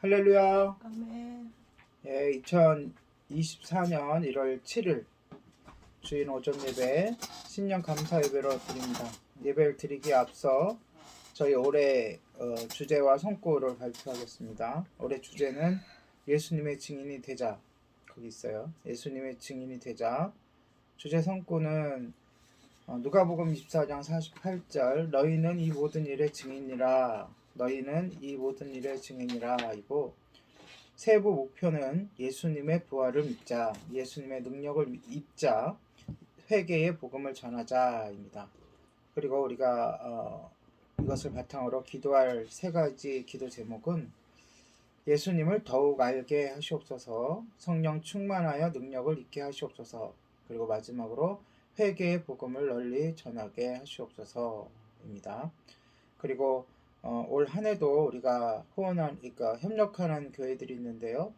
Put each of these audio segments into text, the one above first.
할렐루야. 아멘. 예, 2024년 1월 7일 주일 오전 예배 신년 감사 예배로 드립니다. 예배를 드리기에 앞서 저희 올해 주제와 선고를 발표하겠습니다. 올해 주제는 예수님의 증인이 되자. 거기 있어요. 예수님의 증인이 되자. 주제 선고는 누가복음 24장 48절 너희는 이 모든 일의 증인이라. 너희는 이 모든 일의 증인이라. 이고 세부 목표는 예수님의 부활을 믿자, 예수님의 능력을 입자, 회개의 복음을 전하자입니다. 그리고 우리가 이것을 바탕으로 기도할 세 가지 기도 제목은 예수님을 더욱 알게 하시옵소서, 성령 충만하여 능력을 있게 하시옵소서, 그리고 마지막으로 회개의 복음을 널리 전하게 하시옵소서입니다. 그리고 올 한해도 우리가 그러니까 협력하는 교회들이 있는데요.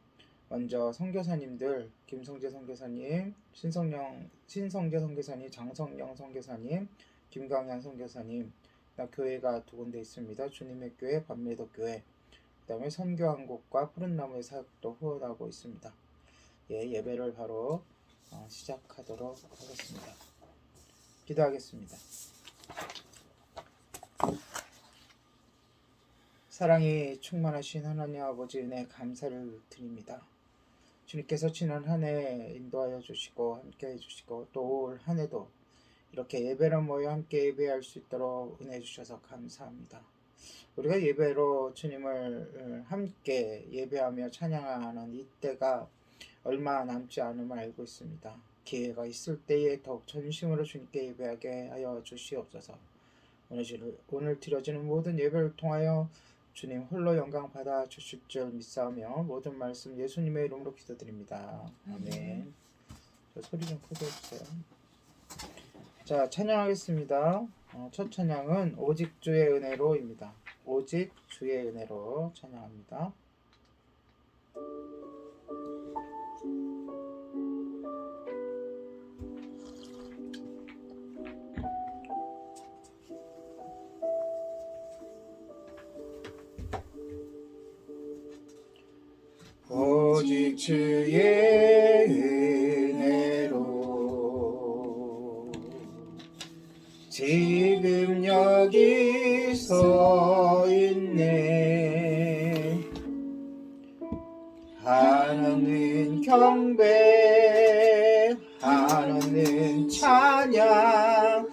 먼저 선교사님들 김성재 선교사님, 신성재 선교사님, 장성영 선교사님, 김강현 선교사님, 교회가 두 군데 있습니다. 주님의 교회, 밤미도 교회, 그 다음에 선교한국과 푸른나무의 사역도 후원하고 있습니다. 예배를 바로 시작하도록 하겠습니다. 기도하겠습니다. 사랑이 충만하신 하나님 아버지 은혜 감사를 드립니다. 주님께서 지난 한 해 인도하여 주시고 함께해 주시고 또 올 한 해도 이렇게 예배로 모여 함께 예배할 수 있도록 은혜 주셔서 감사합니다. 우리가 예배로 주님을 함께 예배하며 찬양하는 이때가 얼마 남지 않음을 알고 있습니다. 기회가 있을 때에 더욱 전심으로 주님께 예배하게 하여 주시옵소서. 오늘 드려지는 모든 예배를 통하여 주님 홀로 영광 받아 주실 줄 믿사오며 모든 말씀 예수님의 이름으로 기도드립니다. 아멘. 소리 좀 크게 해주세요. 자, 찬양하겠습니다. 첫 찬양은 오직 주의 은혜로입니다. 오직 주의 은혜로 찬양합니다. 오직 주의 은혜로 지금 여기 서 있네. 하나는 경배, 하나는 찬양,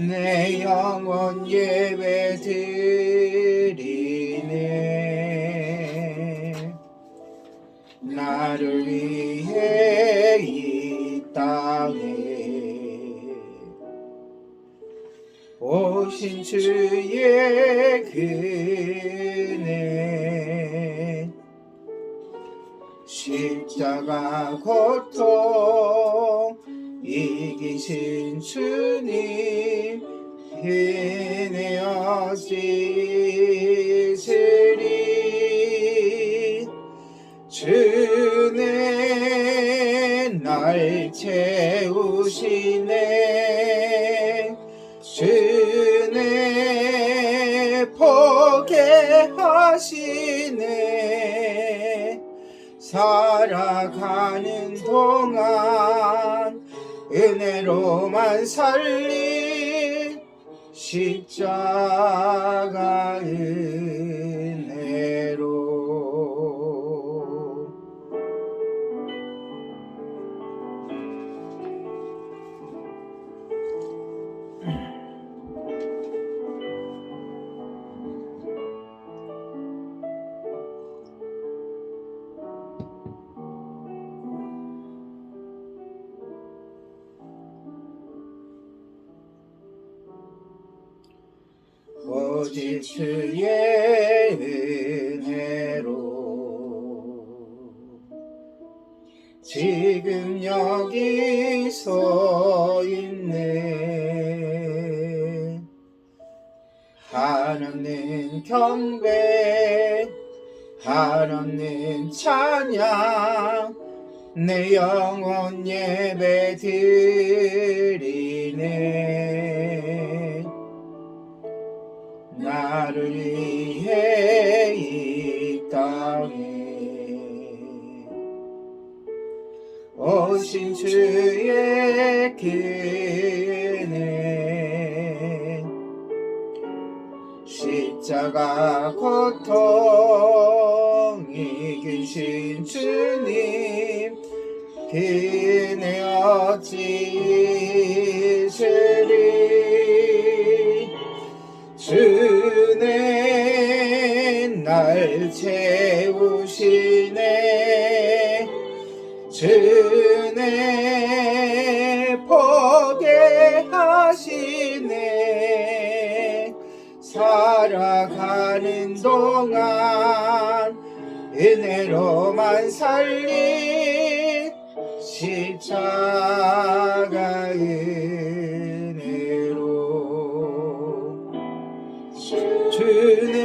내 영혼 예배 드리네. 나를 위해 이 땅에 오신 주의 그네. 십자가 고통 이기신 주님 은혜여 지으리. 주네 날 채우시네. 주네 보게 하시네. 살아가는 동안 은혜로만 살리 십자가 은혜로. 오직 주의 은혜로 지금 여기 서 있네. 하나는 경배, 하나는 찬양, 내 영혼 예배 드리네. 나를 위해 이 땅에 오신 주의 길은 십자가 고통 이기신 주님 그네 어찌 잊으리 주는 날 채우시네 주네 보게 하시네 살아가는 동안 은혜로만 살린 십자가 은혜로 주네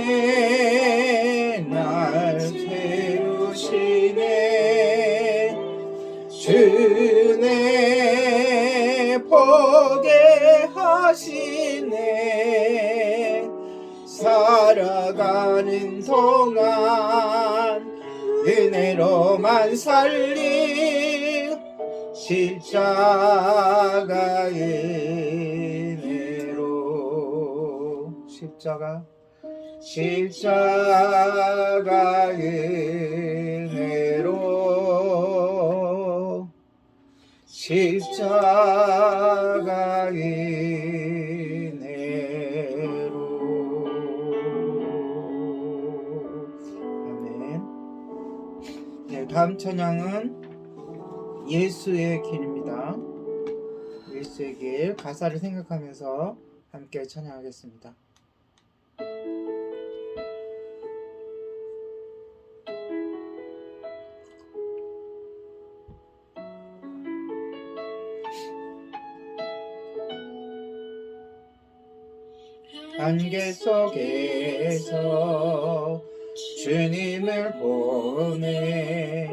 날 채우시네 주네 보게 하시네 살아가는 동안 은혜로만 살린 십자가 은혜로 십자가 은혜로 십자가 은혜로 아멘. 네, 다음 찬양은 예수의 길입니다. 예수의 길 가사를 생각하면서 함께 찬양하겠습니다. 안개 속에서 주님을 보내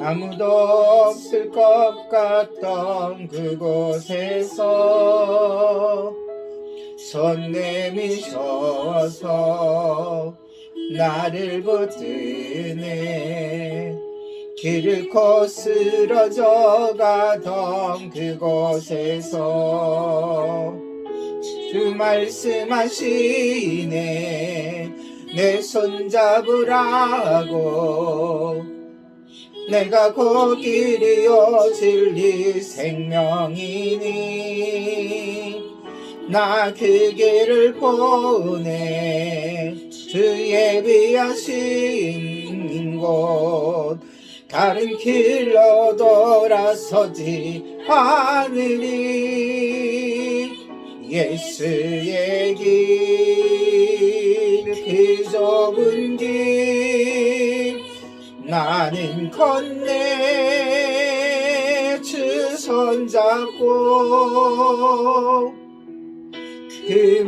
아무도 없을 것 같던 그곳에서 손 내미셔서 나를 붙드네 길 잃고 쓰러져 가던 그곳에서 주 말씀하시네 내 손 잡으라고 내가 곧 길이요 진리 생명이니 나 그 길을 보내 주 예비하신 곳 다른 길로 돌아서지 않으리 예수의 길 그 좁은 길 나는 건네 주 손 잡고 그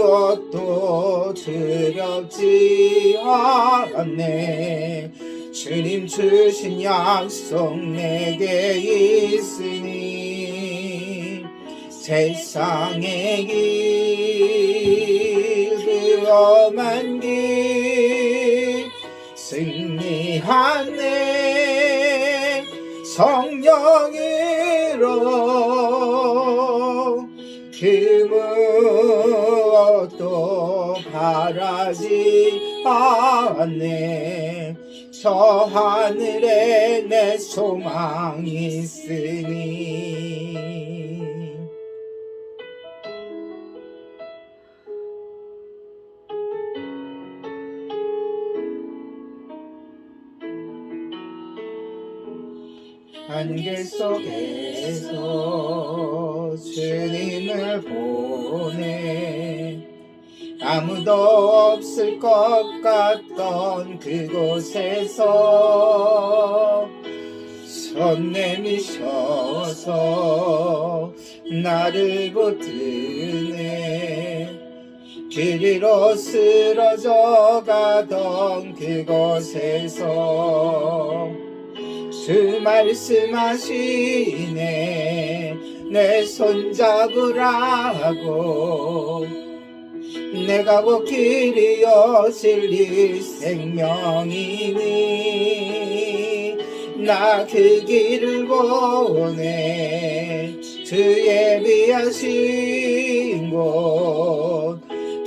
무엇도 두렵지 않네 주님 주신 약속 내게 있으니 세상의 길 그 험한 길 승리하네 성령으로 그 무엇도 바라지 않네 저 하늘에 내 소망이 있으니 안개 속에서 주님을 보내 아무도 없을 것 같던 그곳에서 손 내미셔서 나를 붙드네 길 잃어 쓰러져 가던 그곳에서 주 말씀하시네 내 손 잡으라고 내가 곧 길이요 진리 생명이니 나 그 길을 보내 주 예비하신 곳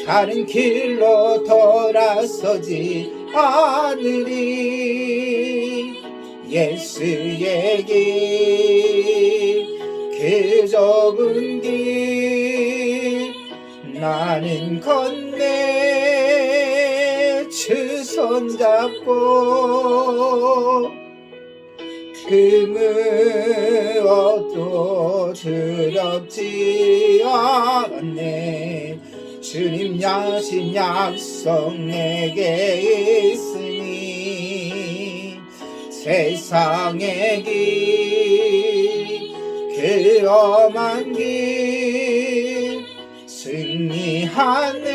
다른 길로 돌아서지 않으리 예수의 길 그 좁은 길 나는 건네 주 손잡고 그 무엇도 두렵지 않네 주님 야신 약속 내게 있으니 세상의 길 그 험한 길 승리하네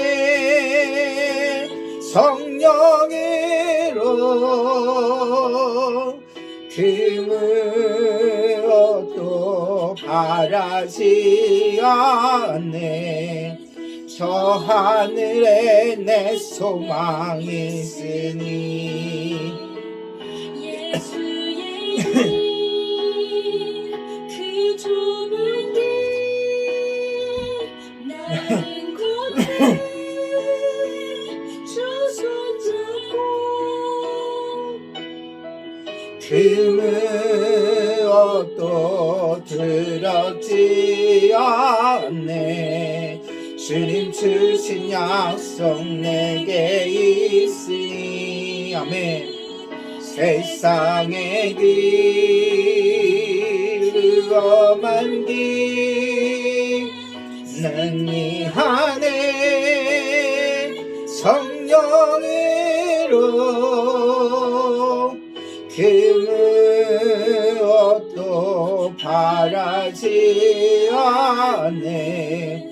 성령으로 그 무엇도 바라지 않네 저 하늘에 내 소망이 있으니 예수의 그 좁은 길 나는 걷네 주 손잡고 그 무엇도 두렵지 않네 주님 주신 약속 내게 있으니 아멘 세상의 길 험한 길 능리하네 성령으로 그 무엇도 바라지 않네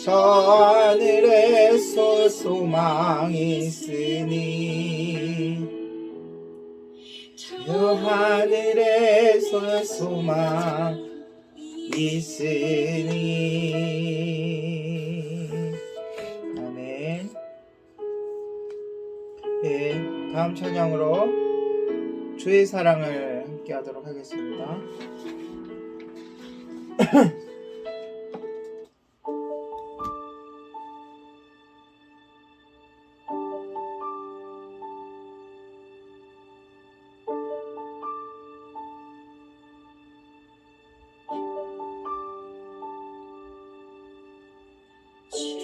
저 하늘에 소망이 있으니 저 하늘에 소망 있으니 아멘. 네, 다음 찬양으로 주의 사랑을 함께 하도록 하겠습니다.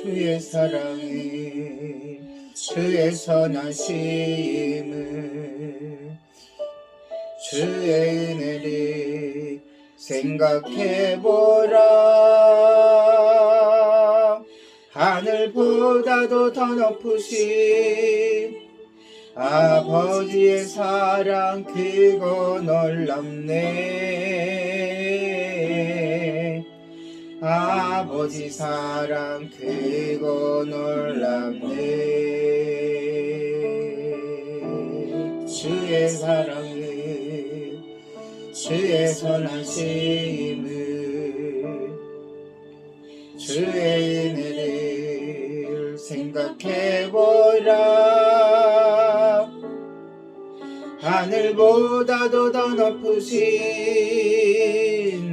주의 사랑을 주의 선하심을 주의 은혜를 생각해보라 하늘보다도 더 높으신 아버지의 사랑 크고 놀랍네 아버지 사랑 크고 놀랍네 주의 사랑을 주의 선하심을 주의 은혜를 생각해보라 하늘보다도 더 높으신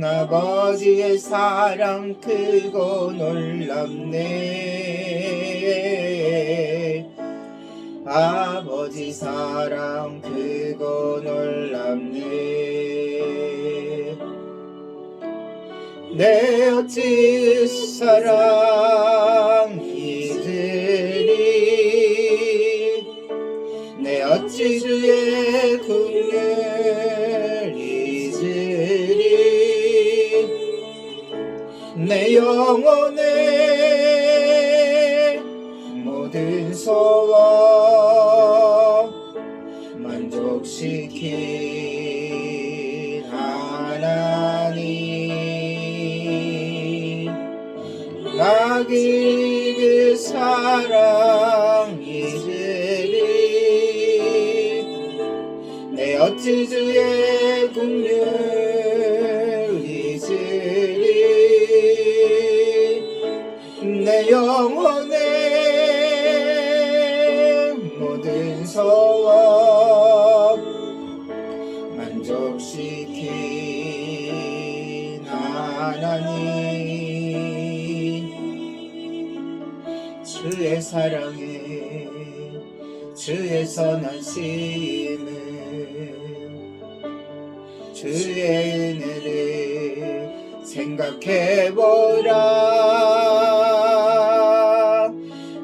아버지의 사랑 크고 놀랍네 아버지 사랑 크고 놀랍네 내 어찌 사랑 잊으리 내 어찌 주의 긍휼 잊으리 내 영혼의 모든 소원 만족시킨 하나님 나기 그 사랑 잊으리 내 어찌 주의 긍휼 잊으리 내 영혼의 만족시킨 하나님, 주의 사랑에 주의 선하심을 주의 은혜를 생각해보라.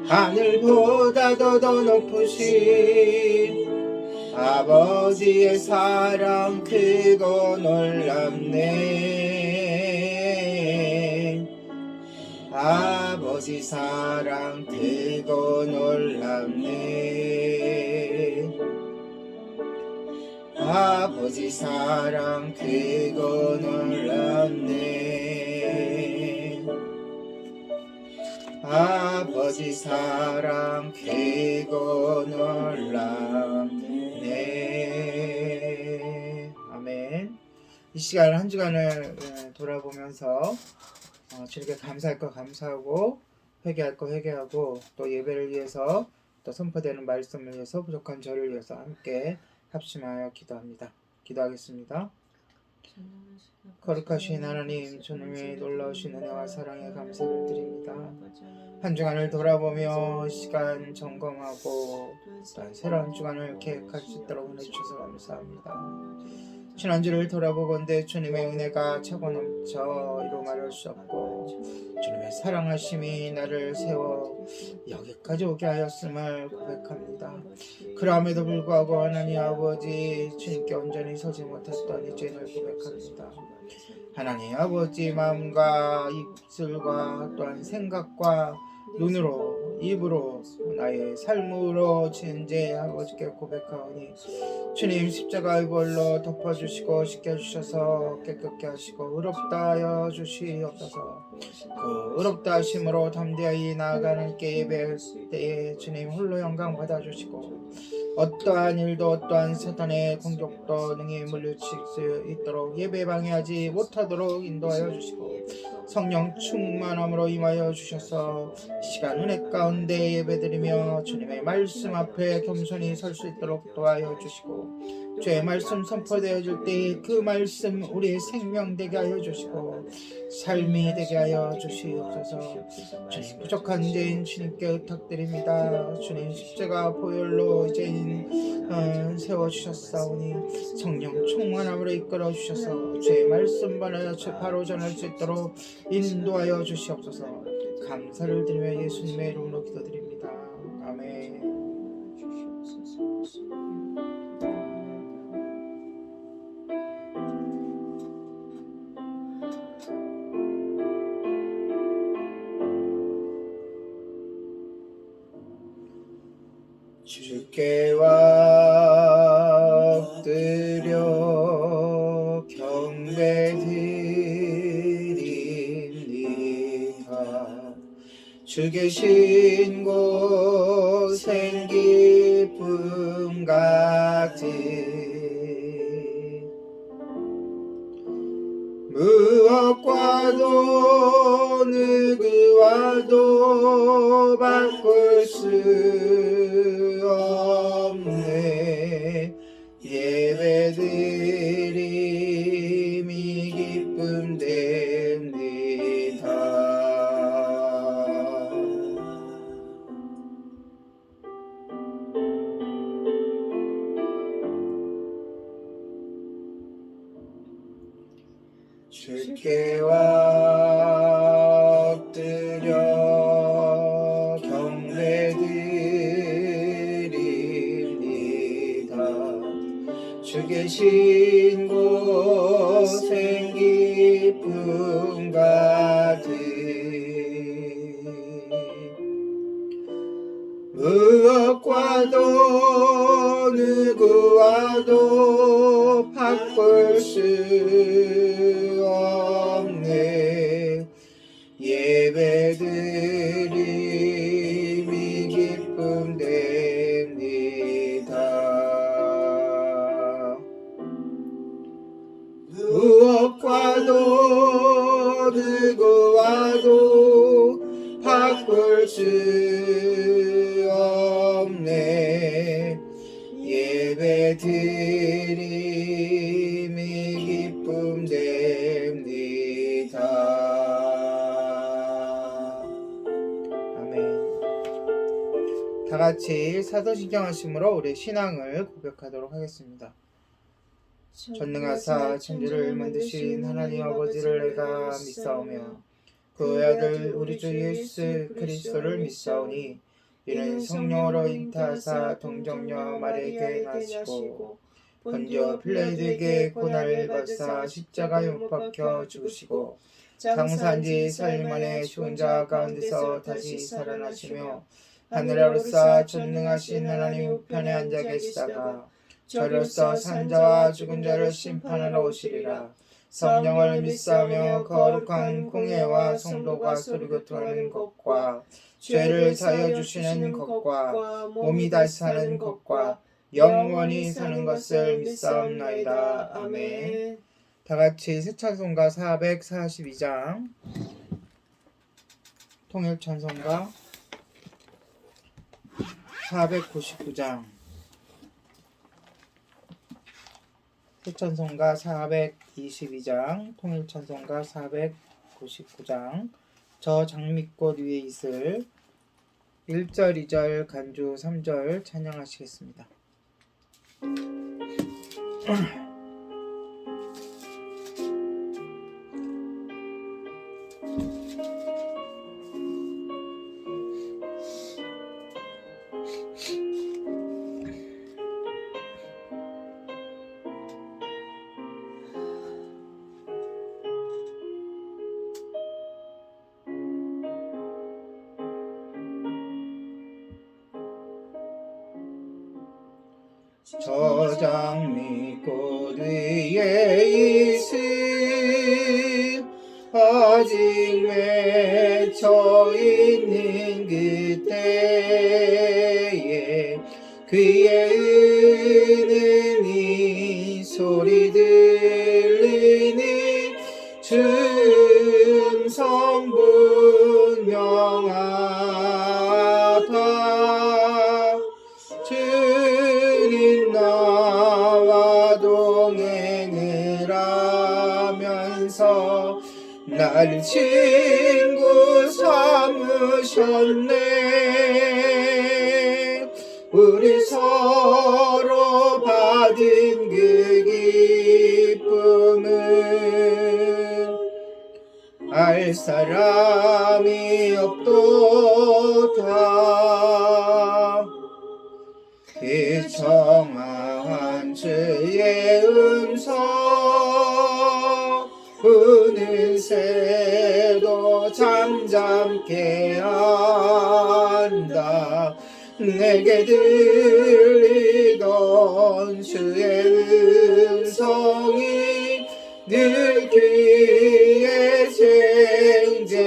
하늘보다도 더 높으신 아버지의 사랑 크고 놀랍네. 아버지 사랑 크고 놀랍네. 아버지 사랑 크고 놀랍네. 아버지 사랑 크고 놀랍네. 아멘. 이 시간 한 주간을 돌아보면서 주님께 감사할 거 감사하고 회개할 거 회개하고 또 예배를 위해서 또 선포되는 말씀을 위해서 부족한 저를 위해서 함께 합심하여 기도합니다. 기도하겠습니다. 거룩하신 하나님, 주님의 놀라우신 은혜와 사랑에 감사를 드립니다. 한 주간을 돌아보며 시간 점검하고 또한 새로운 주간을 계획할 수 있도록 은혜 주셔서 감사합니다. 지난주를 돌아보건대 주님의 은혜가 차고 넘쳐 이루 말할 수 없고 주님의 사랑하심이 나를 세워 여기까지 오게 하였음을 고백합니다. 그럼에도 불구하고 하나님 아버지, 주님께 온전히 서지 못했던 이 죄를 고백합니다. 하나님 아버지, 마음과 입술과 또한 생각과 눈으로 입으로 나의 삶으로 지은 죄 아버지께 고백하오니 주님 십자가의 벌로 덮어주시고 씻겨주셔서 깨끗게 하시고 의롭다 하여 주시옵소서. 그 의롭다 하심으로 담대히 나아가는 예배할 때에 주님 홀로 영광 받아주시고 어떠한 일도 어떠한 사탄의 공격도 능히 물리칠 수 있도록 예배 방해하지 못하도록 인도하여 주시고 성령 충만함으로 임하여 주셔서 시간 은혜 가운데 예배드리며 주님의 말씀 앞에 겸손히 설 수 있도록 도와여 주시고 주의 말씀 선포되어질 때 그 말씀 우리의 생명 되게 하여 주시고 삶이 되게 하여 주시옵소서. 주님 부족한 죄인 주님께 의탁드립니다. 주님 십자가 보혈로 죄인 세워주셨사오니 성령 충만함으로 이끌어 주셔서 주의 말씀 바로 전할 수 있도록 인도하여 주시옵소서. 감사를 드리며 예수님의 이름으로 기도드립니다. 아멘. 주께 엎드려 경배드립니다. 주 계신 곳엔 기쁨 같이 무엇과도 누구와도 바꿀 수 없네. 예배드림이 기쁨 됩니다. 주께 엎드려 경배드립니다. 주 계신 곳엔 기쁨 같이 무엇과도 누구와도 바꿀 수 없네. 예배드림이 기쁨 됩니다. 무엇과도 예배 드림이 기쁨 됩니다. 아멘. 다 같이 사도신경 하심으로 우리 신앙을 고백하도록 하겠습니다. 전능하사 천지를 만드신 하나님 아버지를 내가 믿사오며 그 아들 우리 주 예수 그리스도를 믿사오니 이는 성령으로 잉타하사 동정녀 마리아에게 나시고 본디오 필라토에게 고난을 받으사 십자가에 못 박혀 죽으시고 장사한 지 4일 만에 죽은 자 가운데서 다시 살아나시며 하늘에 오르사 전능하신 하나님 우편에 앉아 계시다가 저로서 산자와 죽은 자를 심판하러 오시리라. 성령을 믿사오며 거룩한 공예와 성도가 소리교통하는 것과 죄를 사하여 주시는 것과 몸이 다시 사는 것과 영원히 사는 것을 믿사옵나이다. 아멘. 다같이 새찬송가 442장 통일찬송가 499장 새찬송가 422장 통일찬송가 499장 저 장미꽃 위에 있을 1절 2절 간주 3절 찬양하시겠습니다. 저 장미꽃 위에 있을 아직 맺혀 있는 그때에 귀에 은은히 소리 들리니 춤성 분명하다. 주님 나와 동행을 하면서 날 친구 삼으셨네. 우리 서로 받은 그 기쁨은 알 사람이 없도다. 그 청아한 주의 음성 우는 새도 잠잠케 한다. 내게 들리던 주의 음성이 늘 귀에 쟁쟁하다.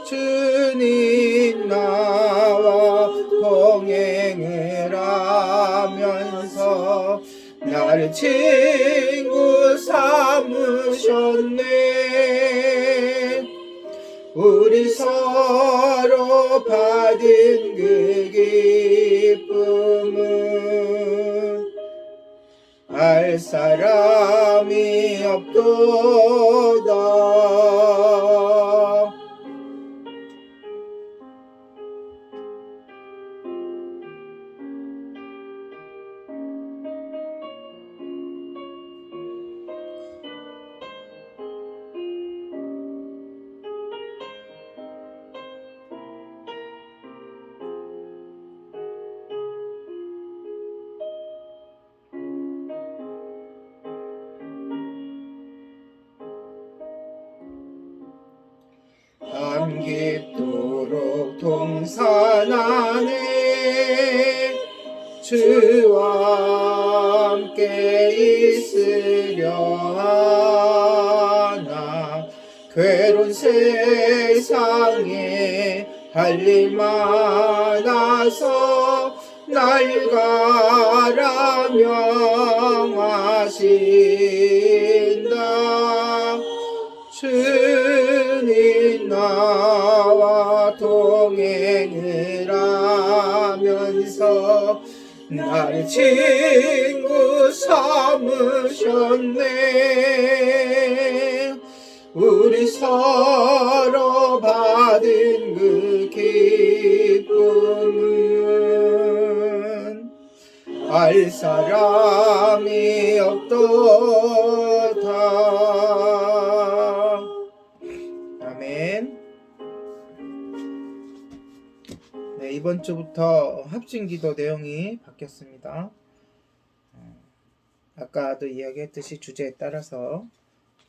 주님 나와 동행을 하면서 나를 친구 삼으셨네. 우리 서로 받은 그 기쁨은 알 사람이 없도다. 밤 깊도록 동산 안에 주와 함께 있으려 하나. 괴로운 세상에 할 일 많아서 날 가라 명하신다. 주님 나와 동행을 주셔서 나를 친구 삼으셨네. 우리 서로 받은 그 기쁨은 알 사람이 없도다. 아멘. 네, 이번 주부터 합심 기도 내용이 바뀌었습니다. 아까도 이야기했듯이 주제에 따라서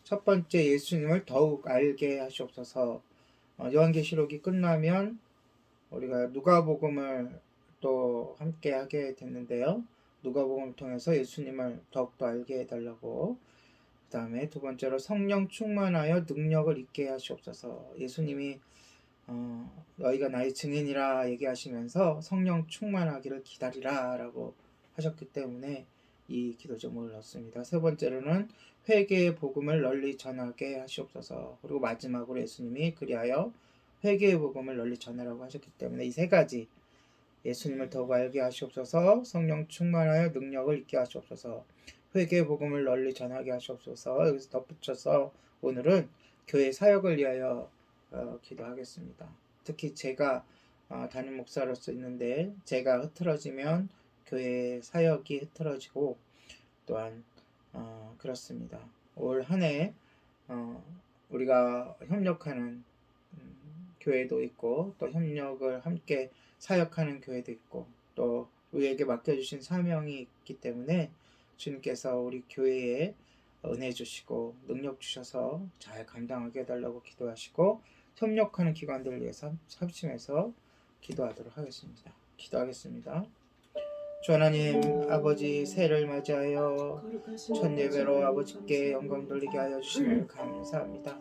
첫 번째, 예수님을 더욱 알게 하시옵소서. 요한계시록이 끝나면 우리가 누가복음을 또 함께 하게 됐는데요. 누가복음을 통해서 예수님을 더욱더 알게 해달라고. 그 다음에 두 번째로 성령 충만하여 능력을 있게 하시옵소서. 예수님이 너희가 나의 증인이라 얘기하시면서 성령 충만하기를 기다리라 라고 하셨기 때문에 이 기도 제목을 넣었습니다. 세 번째로는 회개의 복음을 널리 전하게 하시옵소서. 그리고 마지막으로 예수님이 그리하여 회개의 복음을 널리 전하라고 하셨기 때문에 이 세 가지, 예수님을 더욱 알게 하시옵소서, 성령 충만하여 능력을 있게 하시옵소서, 회개의 복음을 널리 전하게 하시옵소서. 여기서 덧붙여서 오늘은 교회 사역을 위하여 기도하겠습니다. 특히 제가 담임 목사로서 있는데 제가 흐트러지면 교회 사역이 흐트러지고 또한 그렇습니다. 올 한 해 우리가 협력하는 교회도 있고 또 협력을 함께 사역하는 교회도 있고 또 우리에게 맡겨주신 사명이 있기 때문에 주님께서 우리 교회에 은혜 주시고 능력 주셔서 잘 감당하게 해달라고 기도하시고 협력하는 기관들을 위해서 합심해서 기도하도록 하겠습니다. 기도하겠습니다. 주 하나님 아버지, 새해를 맞이하여 첫 예배로 아버지께 영광 돌리게 하여 주시면 감사합니다.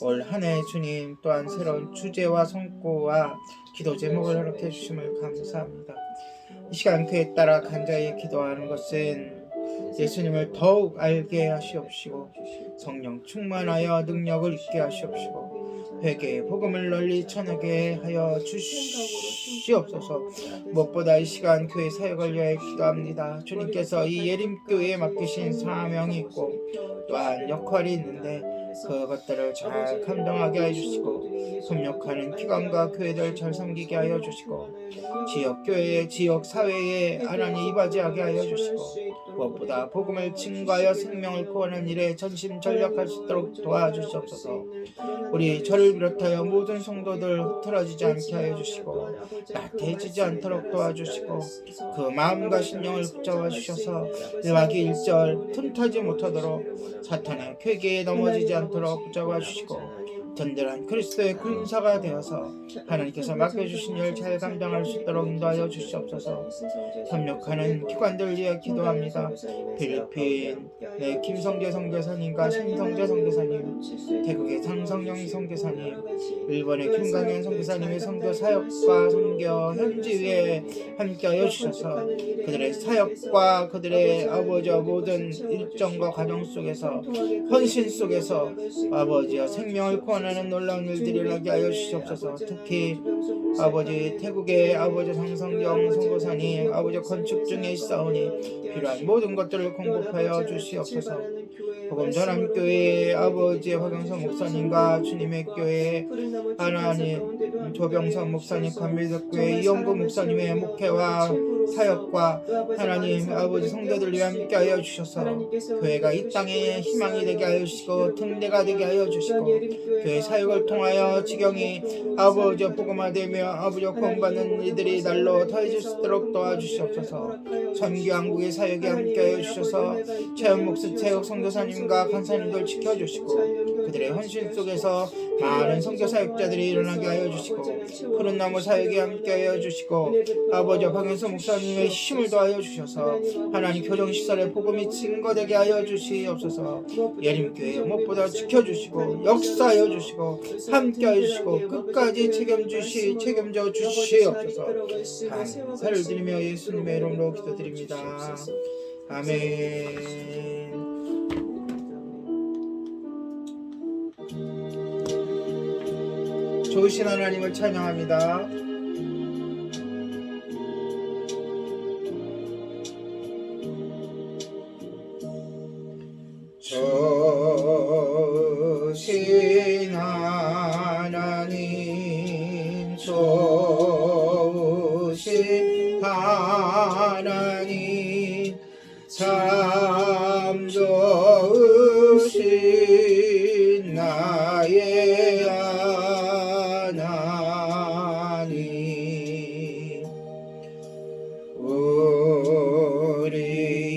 올 한 해 주님 또한 새로운 주제와 성구와 기도 제목을 허락해 주심을 감사합니다. 이 시간 그에 따라 간절히 기도하는 것은 예수님을 더욱 알게 하시옵시고 성령 충만하여 능력을 있게 하시옵시고 회개의 복음을 널리 전하게 하여 주시옵소서. 무엇보다 이 시간 교회 사역을 위해 기도합니다. 주님께서 이 예림교회에 맡기신 사명이 있고 또한 역할이 있는데 그것들을 잘 감당하게 해주시고 협력하는 기관과 교회들 잘 섬기게 하여 주시고 지역교회, 지역사회에 하나님 이바지하게 하여 주시고 무엇보다 복음을 증거하여 생명을 구하는 일에 전심전력할 수 있도록 도와주시옵소서. 우리 저를 비롯하여 모든 성도들 흐트러지지 않게 하여 주시고 나태해지지 않도록 도와주시고 그 마음과 신령을 붙잡아 주셔서 1학기 1절 틈타지 못하도록 사탄의 쾌계에 넘어지지 않도록 붙잡아 주시고 든든한 그리스도의 군사가 되어서 하나님께서 맡겨주신 일 잘 감당할 수 있도록 인도하여 주시옵소서. 협력하는 기관들 위해 기도합니다. 필리핀 김성재 선교사님과 신성재 선교사님, 태국의 장성영 선교사님, 일본의 김강현 선교사님의 선교 사역과 선교 현지 위에 함께하여 주셔서 그들의 사역과 그들의 아버지와 모든 일정과 과정 속에서 헌신 속에서 아버지와 생명을 구원하는 놀라운 일들이 일어나게 하여 주시옵소서. 특히 아버지 태국의 아버지 장성경 선교사님, 아버지 건축 중에 있사오니 필요한 모든 것들을 공급하여 주시옵소서. 복음 전함 교회의 아버지 화경선 목사님과 주님의 교회 하나님 조병선 목사님, 감미덕교회 이영구 목사님의 목회와 사역과 하나님 아버지 성도들 위해 함께하여 주셔서 교회가 이 땅에 희망이 되게 하여 주시고 등대가 되게 하여 주시고 교회 사역을 통하여 지경이 아버지 복음화되며 아버지 구원받는 이들이 날로 더해질 수 있도록 도와주시옵소서. 선교한국의 사역에 함께하여 주셔서 체험 목사 체육 선교사님과 간사님들 지켜주시고 그들의 헌신 속에서 많은 선교 사역자들이 일어나게 하여 주시고 푸른 나무 사역에 함께하여 주시고 아버지 박영수 목사님의 힘을 더하여 주셔서 하나님 교정시설의 복음이 증거되게 하여 주시옵소서. 예림교회 무엇보다 지켜주시고 역사하여 주시고 함께하여 주시고 끝까지 책임져 주시옵소서. 감사를 드리며 예수님의 이름으로 기도드립니다. 아멘. 좋으신 하나님을 찬양합니다.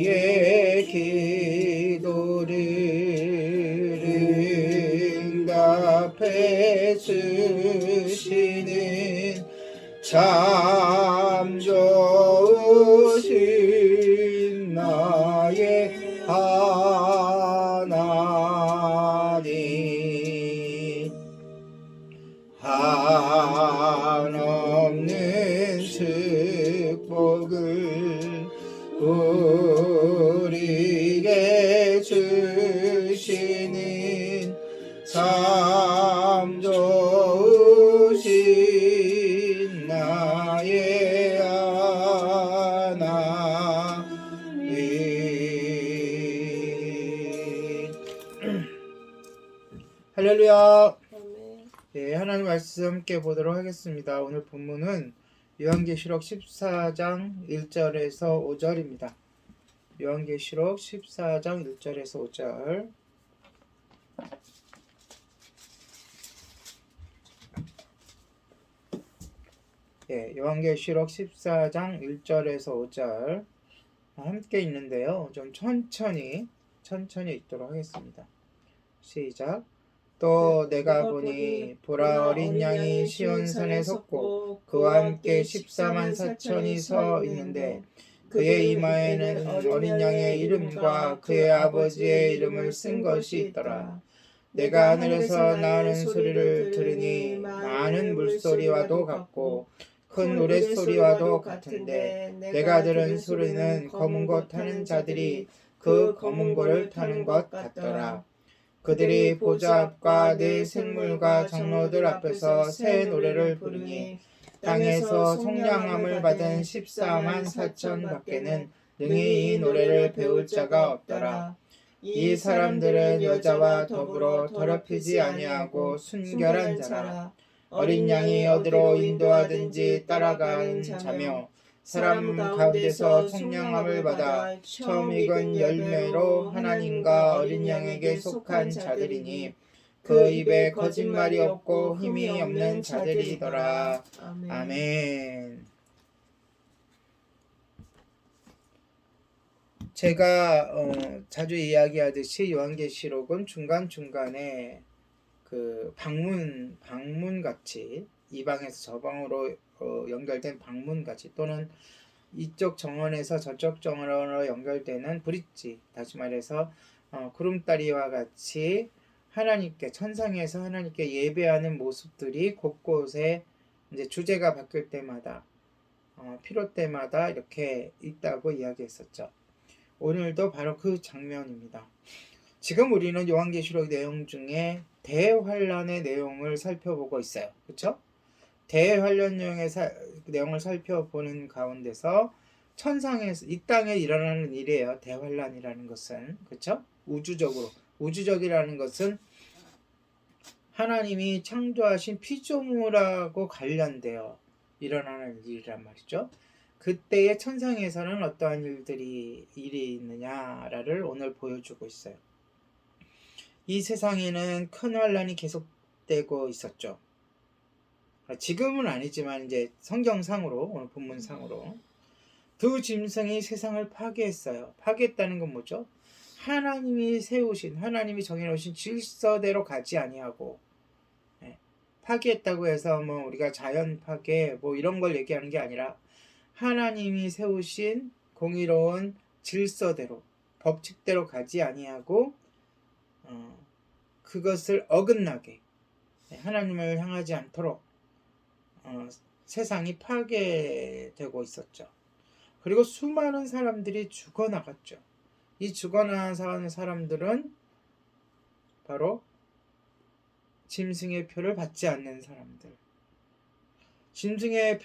우리의 기도를 응답해 주시는 참 좋으신 나의 하나님, 한없는 축복을 우리에게 주시는 참 좋으신 나의 하나님. 할렐루야. 아멘. 예, 하나님 말씀 함께 보도록 하겠습니다. 오늘 본문은 요한계시록 14장 1절에서 5절입니다. 요한계시록 14장 1절에서 5절. 예, 요한계시록 14장 1절에서 5절 함께 있는데요. 좀 천천히 읽도록 하겠습니다. 시작. 또 내가 보니 보라 어린 양이 시온산에 섰고 그와 함께 14만 4천이 서 있는데 그의 이마에는 어린 양의 이름과 그의 아버지의 이름을 쓴 것이 있더라. 내가 하늘에서 나오는 소리를 들으니 많은 물소리와도 같고 큰 노랫소리와도 같은데 내가 들은 소리는 검은 것 타는 자들이 그 검은 고를 타는 것 같더라. 그들이 보좌 앞과 네 생물과 장로들 앞에서 새 노래를 부르니 땅에서 속량함을 받은 14만 4천 밖에는 능히 이 노래를 배울 자가 없더라. 이 사람들은 여자와 더불어 더럽히지 아니하고 순결한 자라. 어린 양이 어디로 인도하든지 따라가는 자며 사람 가운데서 속량함을 받아 처음 익은 열매로 하나님과 어린 양에게 속한 자들이니 그 입에 거짓말이 없고 힘이 없는 자들이더라. 아멘. 아멘. 제가 자주 이야기하듯이 요한계시록은 중간중간에 그 방문 같이 이방에서 저방으로 연결된 방문 같이 또는 이쪽 정원에서 저쪽 정원으로 연결되는 브릿지, 다시 말해서 구름다리와 같이 하나님께 천상에서 하나님께 예배하는 모습들이 곳곳에 이제 주제가 바뀔 때마다 필요 때마다 이렇게 있다고 이야기했었죠. 오늘도 바로 그 장면입니다. 지금 우리는 요한계시록 내용 중에 대환란의 내용을 살펴보고 있어요. 그렇죠? 대환란 내용을 살펴보는 가운데서 천상에서 이 땅에 일어나는 일이에요. 대환란이라는 것은 그렇죠? 우주적이라는 것은 하나님이 창조하신 피조물하고 관련되어 일어나는 일이란 말이죠. 그때의 천상에서는 어떠한 일이 있느냐를 오늘 보여주고 있어요. 이 세상에는 큰 환란이 계속되고 있었죠. 지금은 아니지만 이제 성경상으로 오늘 본문상으로 두 짐승이 세상을 파괴했어요. 파괴했다는 건 뭐죠? 하나님이 정해놓으신 질서대로 가지 아니하고 파괴했다고 해서 뭐 우리가 자연 파괴 뭐 이런 걸 얘기하는 게 아니라 하나님이 세우신 공의로운 질서대로 법칙대로 가지 아니하고 그것을 어긋나게 하나님을 향하지 않도록 세상이 파괴되고 있었죠. 그리고 수많은 사람들이 죽어나갔죠. 이 죽어나간 사람들은 바로 짐승의 표를 받지 않는 사람들. 짐승의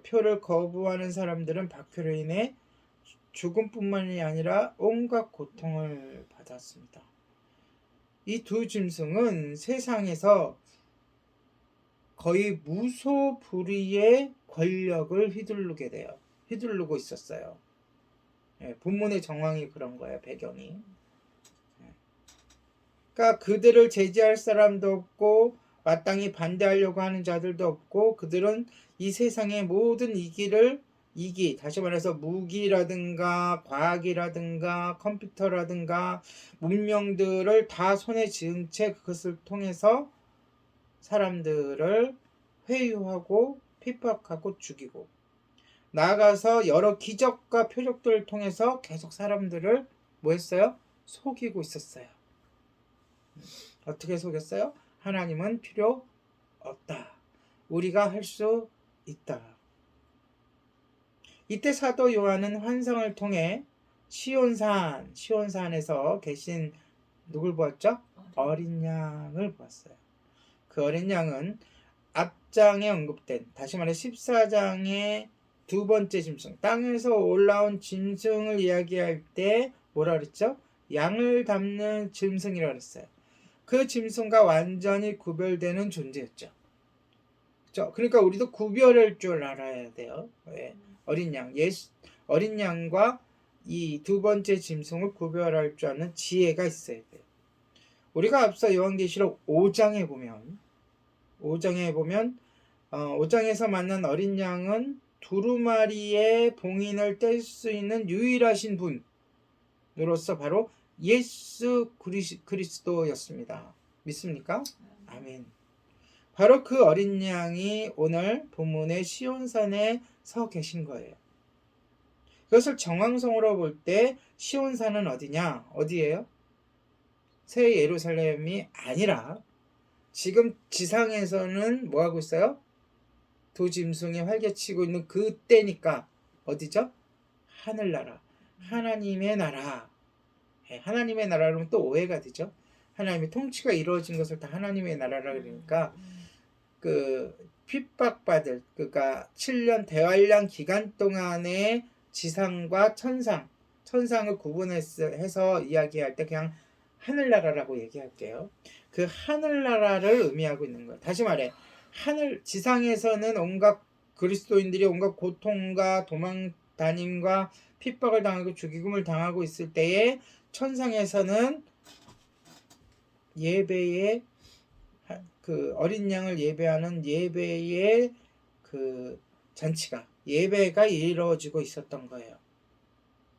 표를 거부하는 사람들은 박해로 인해 죽음뿐만이 아니라 온갖 고통을 받았습니다. 이 두 짐승은 세상에서 거의 무소불위의 권력을 휘두르고 있었어요. 본문의 정황이 그런 거예요, 배경이. 그러니까 그들을 제지할 사람도 없고 마땅히 반대하려고 하는 자들도 없고 그들은 이 세상의 모든 이기, 다시 말해서 무기라든가 과학이라든가 컴퓨터라든가 문명들을 다 손에 쥐은 채 그것을 통해서 사람들을 회유하고 핍박하고 죽이고, 나아가서 여러 기적과 표적들을 통해서 계속 사람들을 뭐 했어요? 속이고 있었어요. 어떻게 속였어요? 하나님은 필요 없다. 우리가 할 수 있다. 이때 사도 요한은 환상을 통해 시온산에서 계신 누굴 보았죠? 어린 양을 보았어요. 그 어린 양은 앞장에 언급된, 다시 말해 14장의 두 번째 짐승, 땅에서 올라온 짐승을 이야기할 때 뭐라 그랬죠? 양을 담는 짐승이라 그랬어요. 그 짐승과 완전히 구별되는 존재였죠. 그렇죠? 그러니까 우리도 구별할 줄 알아야 돼요. 왜? 어린 양과 이 두 번째 짐승을 구별할 줄 아는 지혜가 있어야 돼요. 우리가 앞서 요한계시록 5장에 보면 5장에서 만난 어린 양은 두루마리의 봉인을 뗄 수 있는 유일하신 분으로서 바로 예수 그리스도였습니다. 믿습니까? 아멘. 바로 그 어린 양이 오늘 본문의 시온산에 서 계신 거예요. 그것을 정황성으로 볼 때 시온산은 어디냐? 어디예요? 새 예루살렘이 아니라 지금 지상에서는 뭐 하고 있어요? 두 짐승이 활개치고 있는 그때니까 어디죠? 하늘나라, 하나님의 나라. 하나님의 나라로는 또 오해가 되죠. 하나님의 통치가 이루어진 것을 다 하나님의 나라라 그러니까 그 핍박받을, 그러니까 7년 대환란 기간 동안의 지상과 천상을 구분해서 이야기할 때 그냥 하늘나라라고 얘기할게요. 그 하늘나라를 의미하고 있는 거예요. 다시 말해, 지상에서는 온갖 그리스도인들이 온갖 고통과 도망 다님과 핍박을 당하고 죽임을 당하고 있을 때에 천상에서는 예배의 그 어린 양을 예배하는 예배의 그 잔치가, 예배가 이루어지고 있었던 거예요.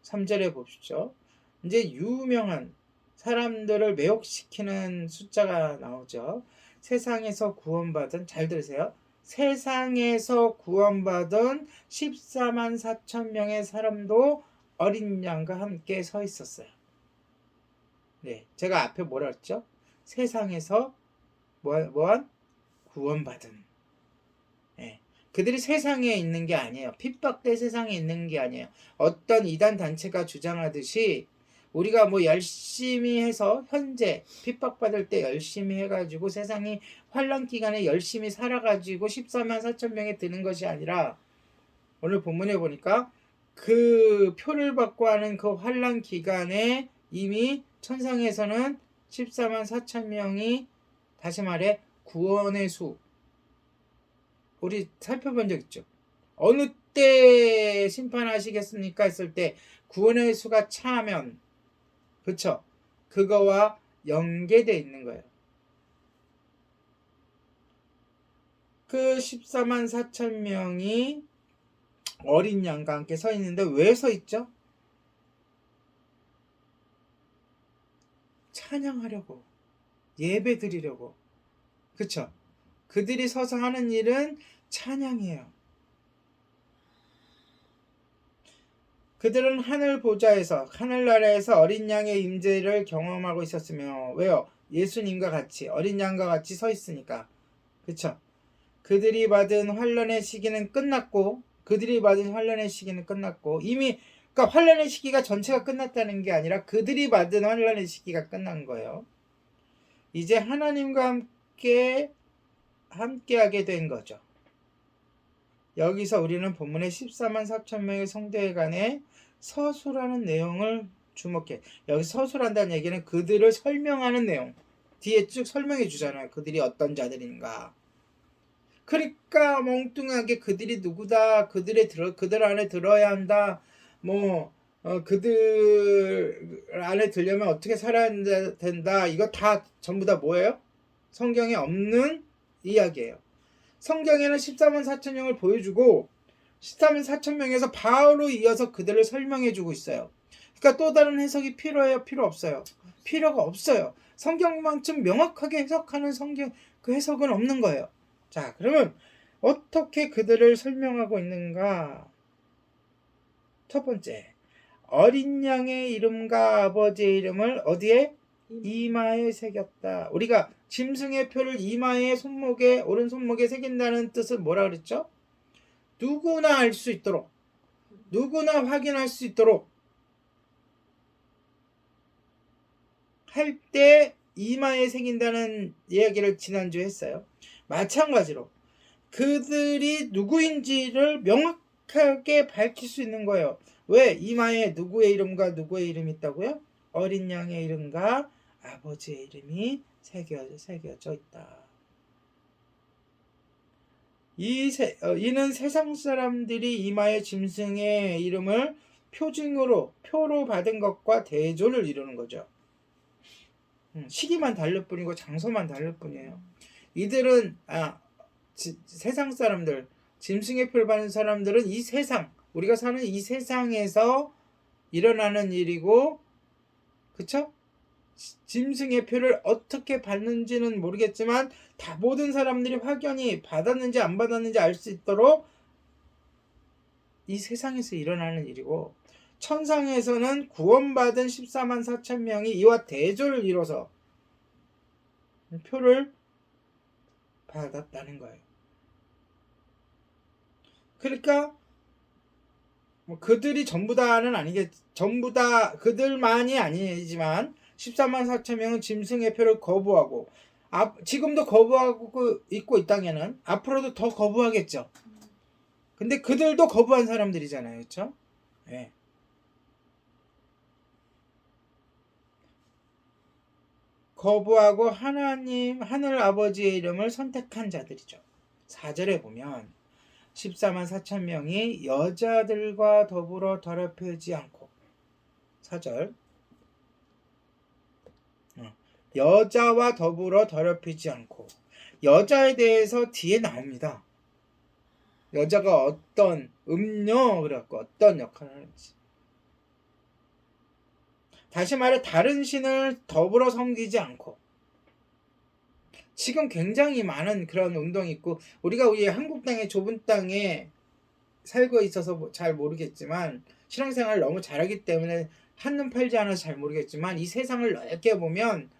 3절에 보십시오. 이제 유명한 사람들을 매혹시키는 숫자가 나오죠. 세상에서 구원받은, 잘 들으세요. 세상에서 구원받은 14만 4천 명의 사람도 어린 양과 함께 서 있었어요. 네, 제가 앞에 뭐라 했죠? 세상에서 뭐한? 구원받은. 네. 그들이 세상에 있는 게 아니에요. 핍박대 세상에 있는 게 아니에요. 어떤 이단 단체가 주장하듯이 우리가 뭐 열심히 해서 현재 핍박받을 때 열심히 해가지고 세상이 환란 기간에 열심히 살아가지고 14만 4천 명에 드는 것이 아니라, 오늘 본문에 보니까 그 표를 받고 하는 그 환란 기간에 이미 천상에서는 14만 4천 명이, 다시 말해 구원의 수, 우리 살펴본 적 있죠. 어느 때 심판하시겠습니까 했을 때 구원의 수가 차면, 그쵸? 그거와 연계되어 있는 거예요. 그 14만 4천 명이 어린 양과 함께 서 있는데 왜 서 있죠? 찬양하려고, 예배 드리려고. 그쵸? 그들이 서서 하는 일은 찬양이에요. 그들은 하늘 보좌에서, 하늘나라에서 어린 양의 임재를 경험하고 있었으며, 왜요? 예수님과 같이, 어린 양과 같이 서 있으니까. 그쵸? 그들이 받은 환란의 시기는 끝났고, 이미, 그러니까 환란의 시기가 전체가 끝났다는 게 아니라 그들이 받은 환란의 시기가 끝난 거예요. 이제 하나님과 함께하게 된 거죠. 여기서 우리는 본문의 14만 4천 명의 성도회관에 서술하는 내용을 주목해. 여기 서술한다는 얘기는 그들을 설명하는 내용. 뒤에 쭉 설명해 주잖아요. 그들이 어떤 자들인가. 그러니까 멍뚱하게 그들이 누구다, 그들 안에 들어야 한다, 그들 안에 들려면 어떻게 살아야 된다, 이거 다 전부 다 뭐예요? 성경에 없는 이야기예요. 성경에는 14만 4천 명을 보여주고 14만 4천 명에서 바로 이어서 그들을 설명해주고 있어요. 그러니까 또 다른 해석이 필요해요? 필요 없어요? 필요가 없어요. 성경만큼 명확하게 해석하는 성경 그 해석은 없는 거예요. 자, 그러면 어떻게 그들을 설명하고 있는가? 첫 번째, 어린 양의 이름과 아버지의 이름을 어디에? 이마에 새겼다. 우리가 짐승의 표를 이마에 손목에 오른손목에 새긴다는 뜻은 뭐라 그랬죠? 누구나 알 수 있도록, 누구나 확인할 수 있도록 할 때 이마에 새긴다는 이야기를 지난주에 했어요. 마찬가지로 그들이 누구인지를 명확하게 밝힐 수 있는 거예요. 왜? 이마에 누구의 이름과 누구의 이름이 있다고요? 어린 양의 이름과 아버지의 이름이 새겨져 있다. 이는 세상 사람들이 이마에 짐승의 이름을 표로 받은 것과 대조를 이루는 거죠. 시기만 다를 뿐이고 장소만 다를 뿐이에요. 이들은 세상 사람들, 짐승의 표를 받는 사람들은 이 세상, 우리가 사는 이 세상에서 일어나는 일이고, 그쵸? 짐승의 표를 어떻게 받는지는 모르겠지만 다 모든 사람들이 확연히 받았는지 안 받았는지 알 수 있도록 이 세상에서 일어나는 일이고, 천상에서는 구원받은 14만 4천 명이 이와 대조를 이뤄서 표를 받았다는 거예요. 그러니까 그들이 전부 다는 전부 다 그들만이 아니지만 14만 4천 명은 짐승의 표를 거부하고 지금도 거부하고 있고 이 땅에는 앞으로도 더 거부하겠죠. 근데 그들도 거부한 사람들이잖아요. 그렇죠? 네. 거부하고 하늘 아버지의 이름을 선택한 자들이죠. 4절에 보면 14만 4천 명이 여자들과 더불어 더럽히지 않고 4절 여자와 더불어 더럽히지 않고 여자에 대해서 뒤에 나옵니다. 여자가 어떤 그래갖고 어떤 역할을 하는지. 다시 말해 다른 신을 더불어 섬기지 않고 지금 굉장히 많은 그런 운동이 있고 우리가 우리 한국 땅에 좁은 땅에 살고 있어서 잘 모르겠지만 신앙생활을 너무 잘하기 때문에 한눈 팔지 않아서 잘 모르겠지만 이 세상을 넓게 보면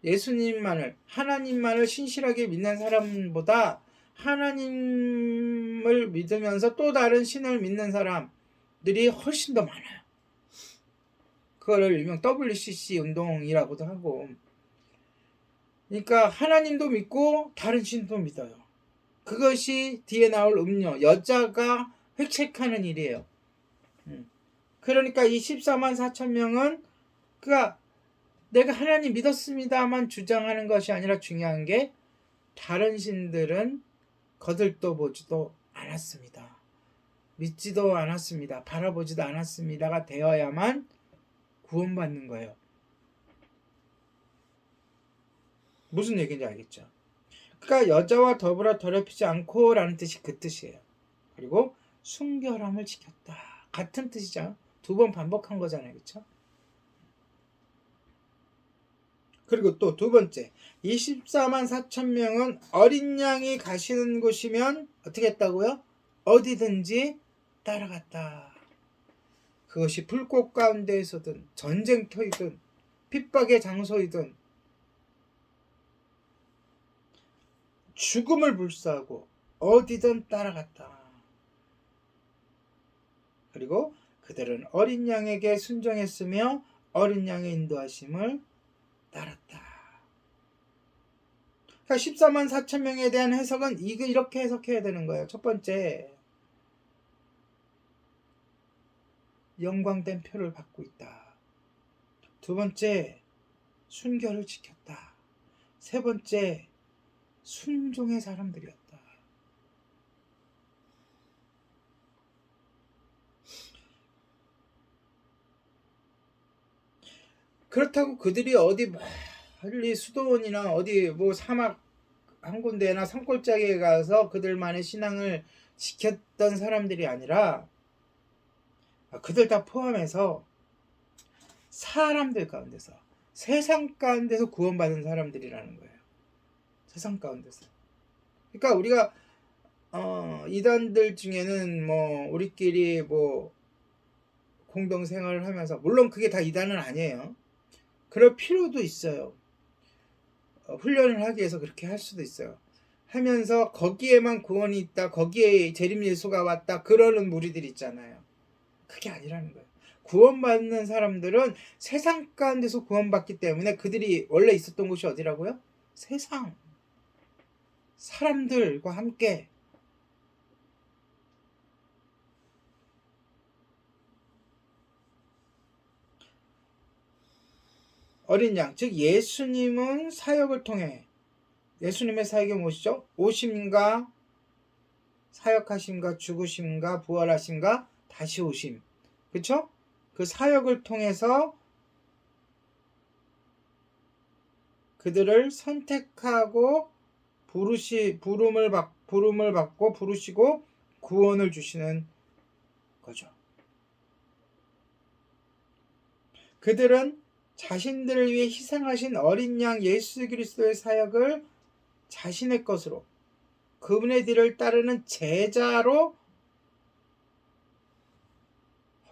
예수님만을 하나님만을 신실하게 믿는 사람보다 하나님을 믿으면서 또 다른 신을 믿는 사람들이 훨씬 더 많아요. 그거를 일명 WCC 운동이라고도 하고 그러니까 하나님도 믿고 다른 신도 믿어요. 그것이 뒤에 나올 여자가 획책하는 일이에요. 그러니까 이 14만 4천 명은 그가 내가 하나님 믿었습니다만 주장하는 것이 아니라 중요한 게 다른 신들은 거들떠 보지도 않았습니다. 믿지도 않았습니다. 바라보지도 않았습니다가 되어야만 구원받는 거예요. 무슨 얘기인지 알겠죠? 그러니까 여자와 더불어 더럽히지 않고 라는 뜻이 그 뜻이에요. 그리고 순결함을 지켰다. 같은 뜻이죠. 2번 반복한 거잖아요. 그렇죠? 그리고 또 두 번째 24만 4천 명은 어린 양이 가시는 곳이면 어떻게 했다고요? 어디든지 따라갔다. 그것이 불꽃 가운데에서든 전쟁터이든 핍박의 장소이든 죽음을 불사하고 어디든 따라갔다. 그리고 그들은 어린 양에게 순종했으며 어린 양의 인도하심을 따랐다. 그러니까 14만 4천 명에 대한 해석은 이렇게 해석해야 되는 거예요. 첫 번째, 영광된 표를 받고 있다. 두 번째, 순결을 지켰다. 세 번째, 순종의 사람들이었다. 그렇다고 그들이 어디 멀리 수도원이나 어디 뭐 사막 한 군데나 산골짜기에 가서 그들만의 신앙을 지켰던 사람들이 아니라 그들 다 포함해서 사람들 가운데서, 세상 가운데서 구원받은 사람들이라는 거예요. 세상 가운데서. 그러니까 우리가 이단들 중에는 뭐 우리끼리 뭐 공동생활을 하면서, 물론 그게 다 이단은 아니에요. 그럴 필요도 있어요. 훈련을 하기 위해서 그렇게 할 수도 있어요. 하면서 거기에만 구원이 있다, 거기에 재림 예수가 왔다, 그러는 무리들이 있잖아요. 그게 아니라는 거예요. 구원받는 사람들은 세상 가운데서 구원받기 때문에 그들이 원래 있었던 곳이 어디라고요? 세상 사람들과 함께 어린 양, 즉 예수님은 사역을 통해, 예수님의 사역이 무엇이죠? 오심과 사역하심과 죽으심과 부활하심과 다시 오심. 그쵸? 그 사역을 통해서 그들을 선택하고 부름을 받고 부르시고 구원을 주시는 거죠. 그들은 자신들을 위해 희생하신 어린 양 예수 그리스도의 사역을 자신의 것으로, 그분의 뒤를 따르는 제자로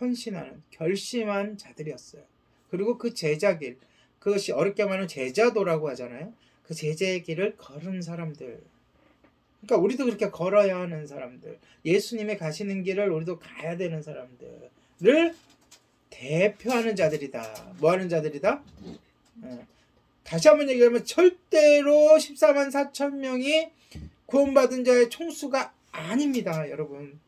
헌신하는, 결심한 자들이었어요. 그리고 그 제자길, 그것이 어렵게 말하면 제자도라고 하잖아요. 그 제자의 길을 걸은 사람들. 그러니까 우리도 그렇게 걸어야 하는 사람들, 예수님의 가시는 길을 우리도 가야 되는 사람들을 대표하는 자들이다. 뭐 하는 자들이다? 다시 한번 얘기하면 절대로 14만 4천 명이 구원받은 자의 총수가 아닙니다, 여러분.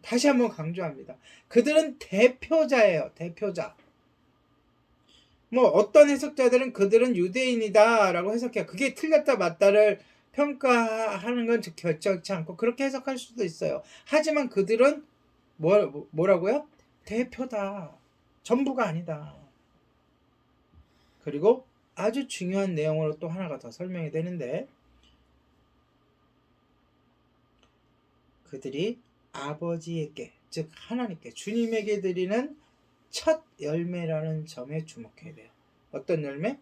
다시 한번 강조합니다. 그들은 대표자예요. 대표자. 뭐 어떤 해석자들은 그들은 유대인이다 라고 해석해요. 그게 틀렸다 맞다를 평가하는 건 결정치 않고 그렇게 해석할 수도 있어요. 하지만 그들은 뭐라고요? 대표다. 전부가 아니다. 그리고 아주 중요한 내용으로 또 하나가 더 설명이 되는데, 그들이 아버지에게, 즉 하나님께, 주님에게 드리는 첫 열매라는 점에 주목해야 돼요. 어떤 열매?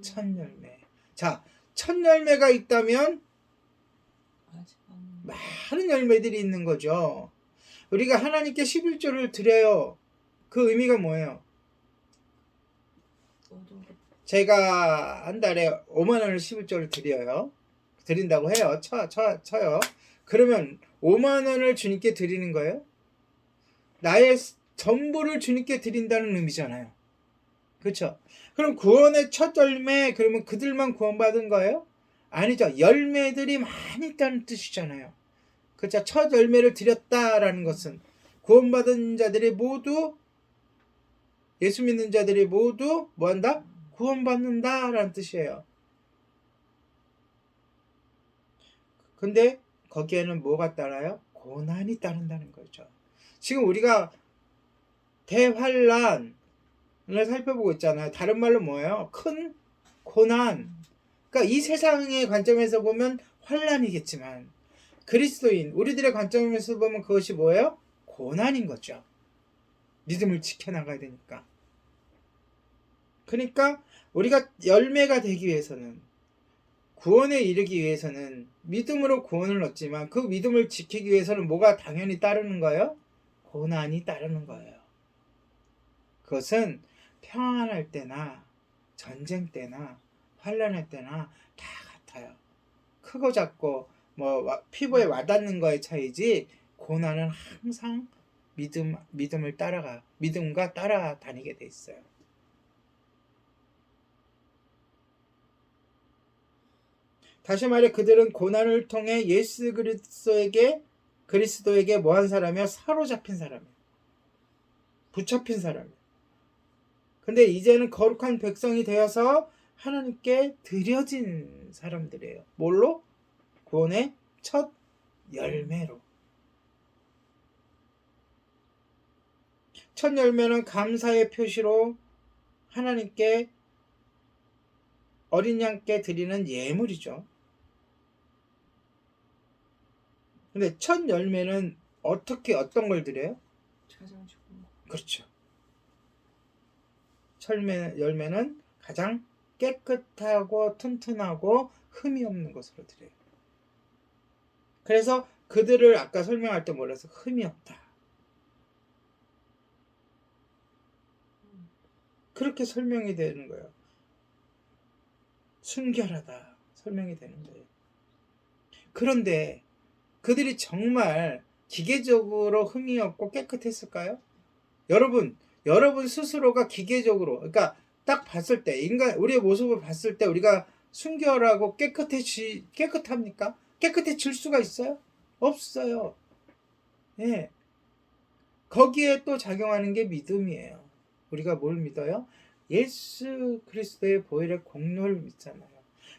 첫 열매. 자, 첫 열매가 있다면 많은 열매들이 있는 거죠. 우리가 하나님께 11조를 드려요. 그 의미가 뭐예요? 제가 한 달에 5만 원을 11조를 드린다고 해요. 쳐요. 그러면 5만 원을 주님께 드리는 거예요? 나의 전부를 주님께 드린다는 의미잖아요. 그렇죠? 그럼 구원의 첫 열매, 그러면 그들만 구원받은 거예요? 아니죠. 열매들이 많이 있다는 뜻이잖아요. 그렇죠? 첫 열매를 드렸다라는 것은 구원받은 자들이 모두, 예수 믿는 자들이 모두 뭐한다? 구원받는다라는 뜻이에요. 근데 거기에는 뭐가 따라요? 고난이 따른다는 거죠. 지금 우리가 대환란을 살펴보고 있잖아요. 다른 말로 뭐예요? 큰 고난. 그러니까 이 세상의 관점에서 보면 환란이겠지만, 그리스도인 우리들의 관점에서 보면 그것이 뭐예요? 고난인 거죠. 믿음을 지켜나가야 되니까. 그러니까 우리가 열매가 되기 위해서는, 구원에 이르기 위해서는 믿음으로 구원을 얻지만 그 믿음을 지키기 위해서는 뭐가 당연히 따르는 거예요? 고난이 따르는 거예요. 그것은 평안할 때나 전쟁 때나 환난할 때나 다 같아요. 크고 작고 뭐 피부에 와닿는 거의 차이지, 고난은 항상 믿음과 따라다니게 돼 있어요. 다시 말해 그들은 고난을 통해 예수 그리스도에게 뭐한 사람이요? 사로잡힌 사람이에요. 붙잡힌 사람이에요. 근데 이제는 거룩한 백성이 되어서 하나님께 드려진 사람들이에요. 뭘로? 구원의 첫 열매로. 첫 열매는 감사의 표시로 하나님께 어린 양께 드리는 예물이죠. 근데 첫 열매는 어떤 걸 드려요? 가장 좋은 거. 그렇죠. 열매는 가장 깨끗하고 튼튼하고 흠이 없는 것으로 드려요. 그래서 그들을 아까 설명할 때 뭐라 해서 흠이 없다. 그렇게 설명이 되는 거예요. 순결하다. 설명이 되는 거예요. 그런데 그들이 정말 기계적으로 흠이 없고 깨끗했을까요? 여러분 스스로가 기계적으로, 그러니까 딱 봤을 때, 우리의 모습을 봤을 때 우리가 순결하고 깨끗합니까? 깨끗해질 수가 있어요? 없어요. 예. 거기에 또 작용하는 게 믿음이에요. 우리가 뭘 믿어요? 예수 그리스도의 보혈의 공로를 믿잖아요.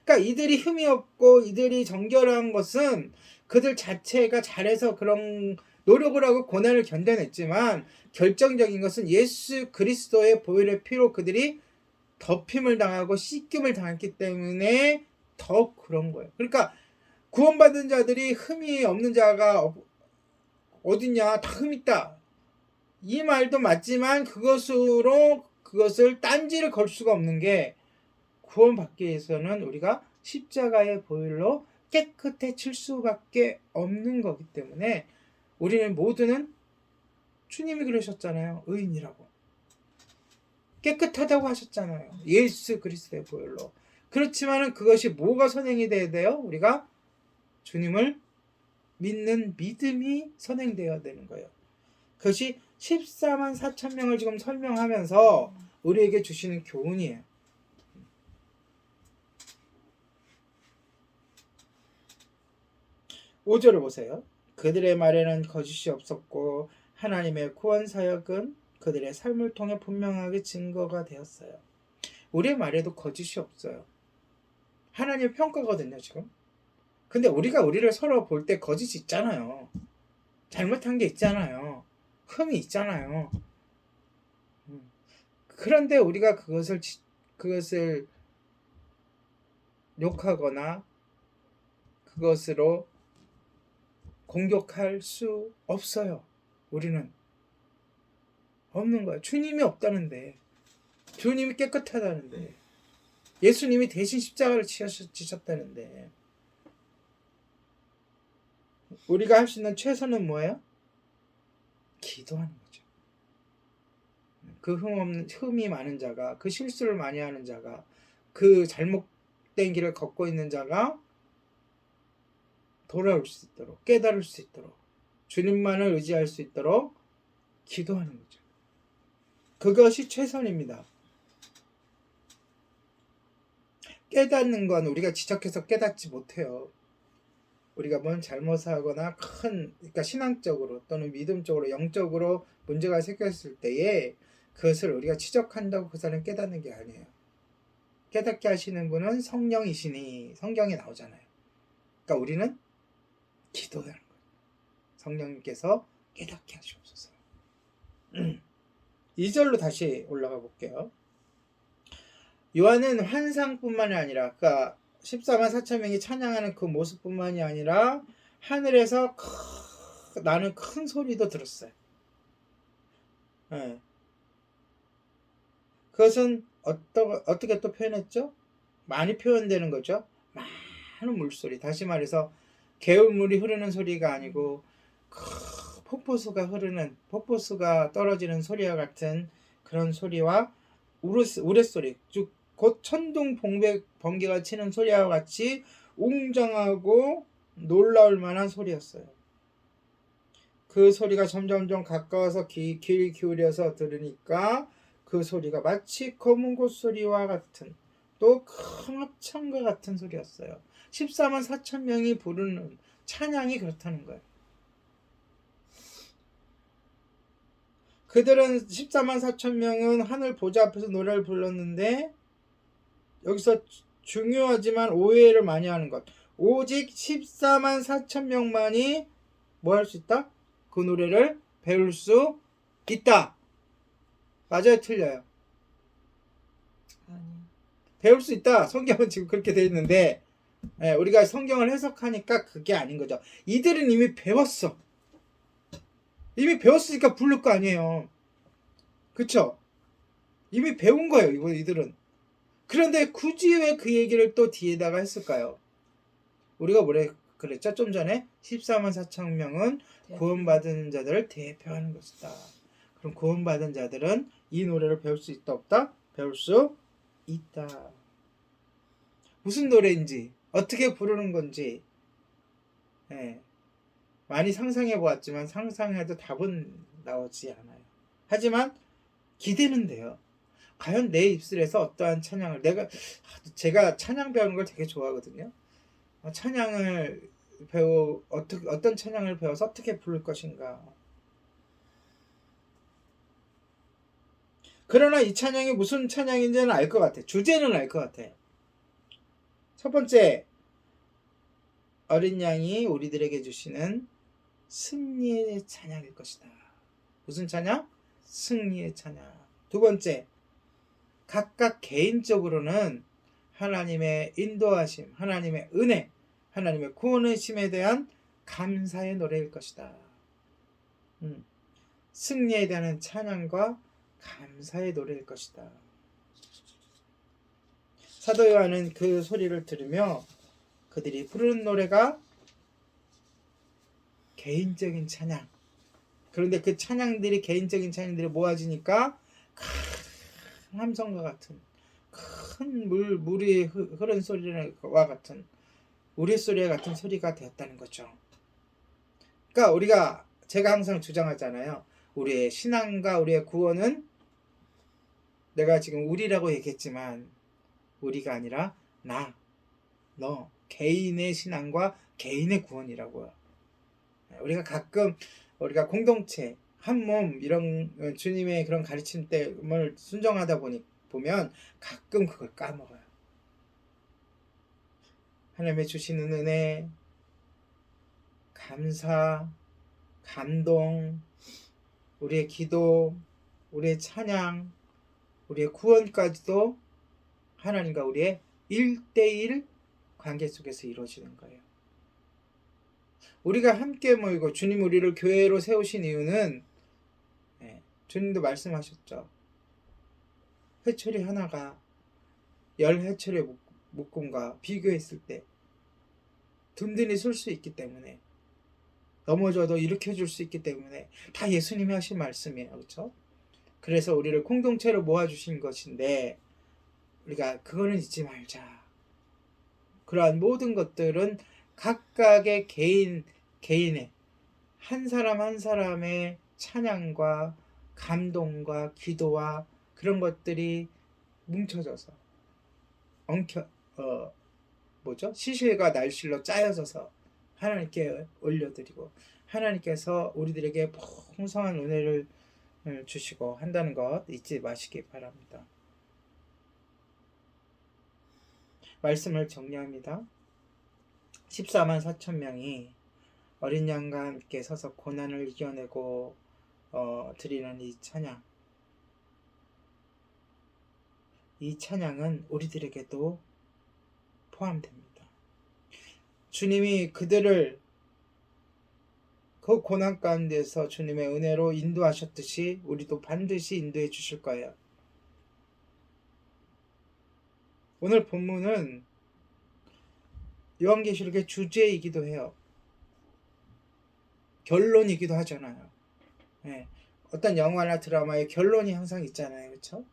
그러니까 이들이 흠이 없고 이들이 정결한 것은 그들 자체가 잘해서 그런 노력을 하고 고난을 견뎌냈지만, 결정적인 것은 예수 그리스도의 보혈의 피로 그들이 덮임을 당하고 씻김을 당했기 때문에 더 그런 거예요. 그러니까 구원받은 자들이 흠이 없는 자가 어딨냐, 다 흠 있다, 이 말도 맞지만 그것을 딴지를 걸 수가 없는 게, 구원받기 위해서는 우리가 십자가의 보혈로 깨끗해질 수밖에 없는 거기 때문에, 우리는 모두는 주님이 그러셨잖아요. 의인이라고. 깨끗하다고 하셨잖아요. 예수 그리스도의 보혈로. 그렇지만은 그것이 뭐가 선행이 돼야 돼요? 우리가 주님을 믿는 믿음이 선행되어야 되는 거예요. 그것이 14만 4천 명을 지금 설명하면서 우리에게 주시는 교훈이에요. 5절을 보세요. 그들의 말에는 거짓이 없었고 하나님의 구원 사역은 그들의 삶을 통해 분명하게 증거가 되었어요. 우리의 말에도 거짓이 없어요. 하나님의 평가거든요, 지금. 근데 우리를 서로 볼 때 거짓이 있잖아요. 잘못한 게 있잖아요. 흠이 있잖아요. 그런데 우리가 그것을 욕하거나 그것으로 공격할 수 없어요. 우리는 없는 거야. 주님이 없다는데, 주님이 깨끗하다는데, 예수님이 대신 십자가를 지셨다는데, 우리가 할 수 있는 최선은 뭐예요? 기도하는 거죠. 그 흠이 많은 자가, 그 실수를 많이 하는 자가, 그 잘못된 길을 걷고 있는 자가 돌아올 수 있도록, 깨달을 수 있도록, 주님만을 의지할 수 있도록 기도하는 거죠. 그것이 최선입니다. 깨닫는 건 우리가 지적해서 깨닫지 못해요. 우리가 뭔 잘못을 하거나 그러니까 신앙적으로 또는 믿음적으로 영적으로 문제가 생겼을 때에 그것을 우리가 지적한다고 그 사람을 깨닫는 게 아니에요. 깨닫게 하시는 분은 성령이시니, 성경에 나오잖아요. 그러니까 우리는 기도하는 거예요. 성령님께서 깨닫게 하시옵소서. 2절로 다시 올라가 볼게요. 요한은 환상뿐만이 아니라, 그러니까 14만 4천 명이 찬양하는 그 모습뿐만이 아니라 하늘에서 나는 큰 소리도 들었어요. 네. 그것은 어떻게 또 표현했죠? 많이 표현되는 거죠. 많은 물소리. 다시 말해서 개울물이 흐르는 소리가 아니고 폭포수가 떨어지는 소리와 같은 그런 소리와 우레소리, 즉 곧 천둥 번개가 치는 소리와 같이 웅장하고 놀라울 만한 소리였어요. 그 소리가 점점점 가까워서 귀 기울여서 들으니까 그 소리가 마치 검은 곳소리와 같은, 또 큰 합창과 같은 소리였어요. 14만 4천 명이 부르는 찬양이 그렇다는 거예요. 그들은 14만 4천 명은 하늘 보좌 앞에서 노래를 불렀는데, 여기서 중요하지만 오해를 많이 하는 것, 오직 14만 4천 명만이 뭐 할 수 있다? 그 노래를 배울 수 있다. 맞아요, 틀려요? 아니요. 배울 수 있다. 성경은 지금 그렇게 돼 있는데 우리가 성경을 해석하니까 그게 아닌 거죠. 이들은 이미 배웠어. 이미 배웠으니까 부를 거 아니에요. 그쵸? 이미 배운 거예요. 이들은. 그런데 굳이 왜 그 얘기를 또 뒤에다가 했을까요? 우리가 뭐래 그랬죠? 좀 전에 14만 4천 명은 구원받은 자들을 대표하는 것이다. 그럼 구원받은 자들은 이 노래를 배울 수 있다 없다? 배울 수 있다. 무슨 노래인지 어떻게 부르는 건지 많이 상상해 보았지만 상상해도 답은 나오지 않아요. 하지만 기대는 돼요. 과연 내 입술에서 어떠한 찬양을 제가 찬양 배우는 걸 되게 좋아하거든요. 찬양을 어떤 찬양을 배워서 어떻게 부를 것인가. 그러나 이 찬양이 무슨 찬양인지는 알 것 같아. 주제는 알 것 같아. 첫 번째, 어린 양이 우리들에게 주시는 승리의 찬양일 것이다. 무슨 찬양? 승리의 찬양. 두 번째, 각각 개인적으로는 하나님의 인도하심, 하나님의 은혜, 하나님의 구원의심에 대한 감사의 노래일 것이다. 승리에 대한 찬양과 감사의 노래일 것이다. 사도 요한은 그 소리를 들으며 그들이 부르는 노래가 개인적인 찬양. 그런데 그 찬양들이 개인적인 찬양들이 모아지니까 큰 함성과 같은 큰 물이 흐른 소리와 같은 우레소리 같은 소리가 되었다는 거죠. 그러니까 제가 항상 주장하잖아요. 우리의 신앙과 우리의 구원은 내가 지금 우리라고 얘기했지만 우리가 아니라 너 개인의 신앙과 개인의 구원이라고요. 우리가 가끔 우리가 공동체 한 몸 이런 주님의 그런 가르침 때문에 순종하다 보면 가끔 그걸 까먹어요. 하나님의 주시는 은혜, 감사, 감동, 우리의 기도, 우리의 찬양, 우리의 구원까지도 하나님과 우리의 1대1 관계 속에서 이루어지는 거예요. 우리가 함께 모이고 주님 우리를 교회로 세우신 이유는 주님도 말씀하셨죠. 회초리 하나가 10회초리의 묶음과 비교했을 때 든든히 설 수 있기 때문에 넘어져도 일으켜줄 수 있기 때문에 다 예수님이 하신 말씀이에요. 그렇죠? 그래서 우리를 공동체로 모아주신 것인데 우리가 그거는 잊지 말자. 그러한 모든 것들은 각각의 개인의 한 사람 한 사람의 찬양과 감동과 기도와 그런 것들이 뭉쳐져서 시실과 날실로 짜여져서 하나님께 올려드리고 하나님께서 우리들에게 풍성한 은혜를 주시고 한다는 것 잊지 마시기 바랍니다. 말씀을 정리합니다. 14만 4천 명이 어린 양과 함께 서서 고난을 이겨내고 드리는 이 찬양. 이 찬양은 우리들에게도 포함됩니다. 주님이 그들을 그 고난 가운데서 주님의 은혜로 인도하셨듯이 우리도 반드시 인도해 주실 거예요. 오늘 본문은 요한계시록의 주제이기도 해요. 결론이기도 하잖아요. 어떤 영화나 드라마의 결론이 항상 있잖아요. 그렇죠?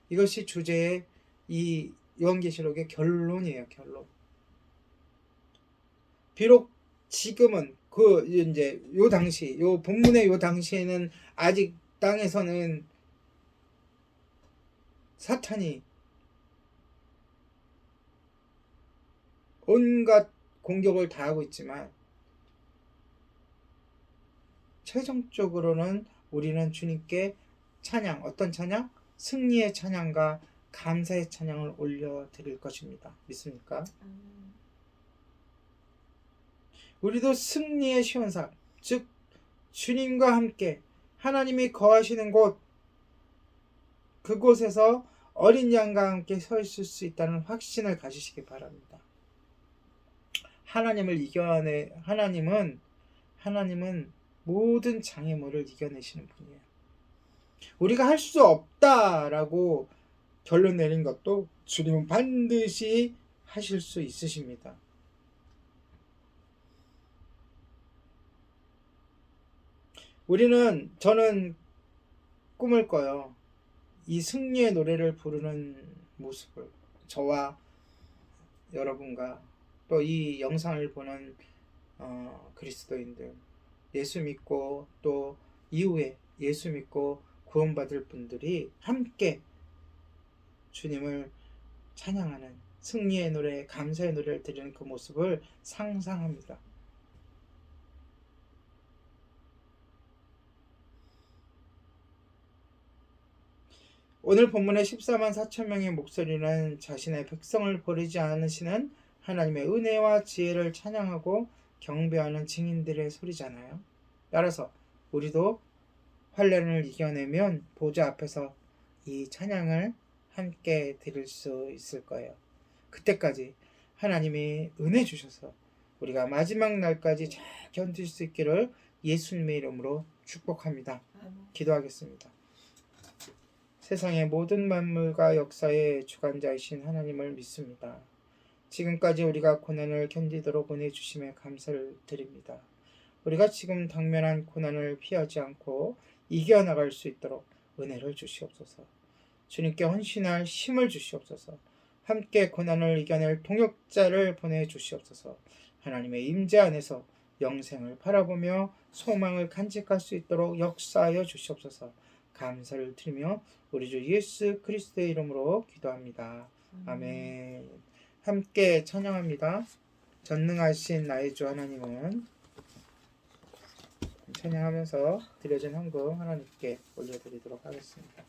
이것이 주제의 이 요한계시록의 결론이에요. 결론. 비록 지금은 요 당시, 요 본문의 요 당시에는 아직 땅에서는 사탄이 온갖 공격을 다 하고 있지만 최종적으로는 우리는 주님께 찬양, 어떤 찬양? 승리의 찬양과 감사의 찬양을 올려드릴 것입니다. 믿습니까? 우리도 승리의 시온산, 즉 주님과 함께 하나님이 거하시는 곳, 그곳에서 어린 양과 함께 서 있을 수 있다는 확신을 가지시기 바랍니다. 하나님은 모든 장애물을 이겨내시는 분이에요. 우리가 할 수 없다라고 결론 내린 것도 주님은 반드시 하실 수 있으십니다. 저는 꿈을 꿔요. 이 승리의 노래를 부르는 모습을, 저와 여러분과 또 이 영상을 보는 그리스도인들, 예수 믿고 또 이후에 예수 믿고 구원받을 분들이 함께 주님을 찬양하는 승리의 노래, 감사의 노래를 드리는 그 모습을 상상합니다. 오늘 본문의 14만 4천 명의 목소리는 자신의 백성을 버리지 않으시는 하나님의 은혜와 지혜를 찬양하고 경배하는 증인들의 소리잖아요. 따라서 우리도 환난을 이겨내면 보좌 앞에서 이 찬양을 함께 드릴 수 있을 거예요. 그때까지 하나님이 은혜 주셔서 우리가 마지막 날까지 잘 견딜 수 있기를 예수님의 이름으로 축복합니다. 기도하겠습니다. 세상의 모든 만물과 역사의 주관자이신 하나님을 믿습니다. 지금까지 우리가 고난을 견디도록 은혜 주심에 감사를 드립니다. 우리가 지금 당면한 고난을 피하지 않고 이겨나갈 수 있도록 은혜를 주시옵소서. 주님께 헌신할 힘을 주시옵소서. 함께 고난을 이겨낼 동역자를 보내주시옵소서. 하나님의 임재 안에서 영생을 바라보며 소망을 간직할 수 있도록 역사하여 주시옵소서. 감사를 드리며 우리 주 예수 그리스도의 이름으로 기도합니다. 아멘. 함께 찬양합니다. 전능하신 나의 주 하나님은, 찬양하면서 드려진 헌금 하나님께 올려드리도록 하겠습니다.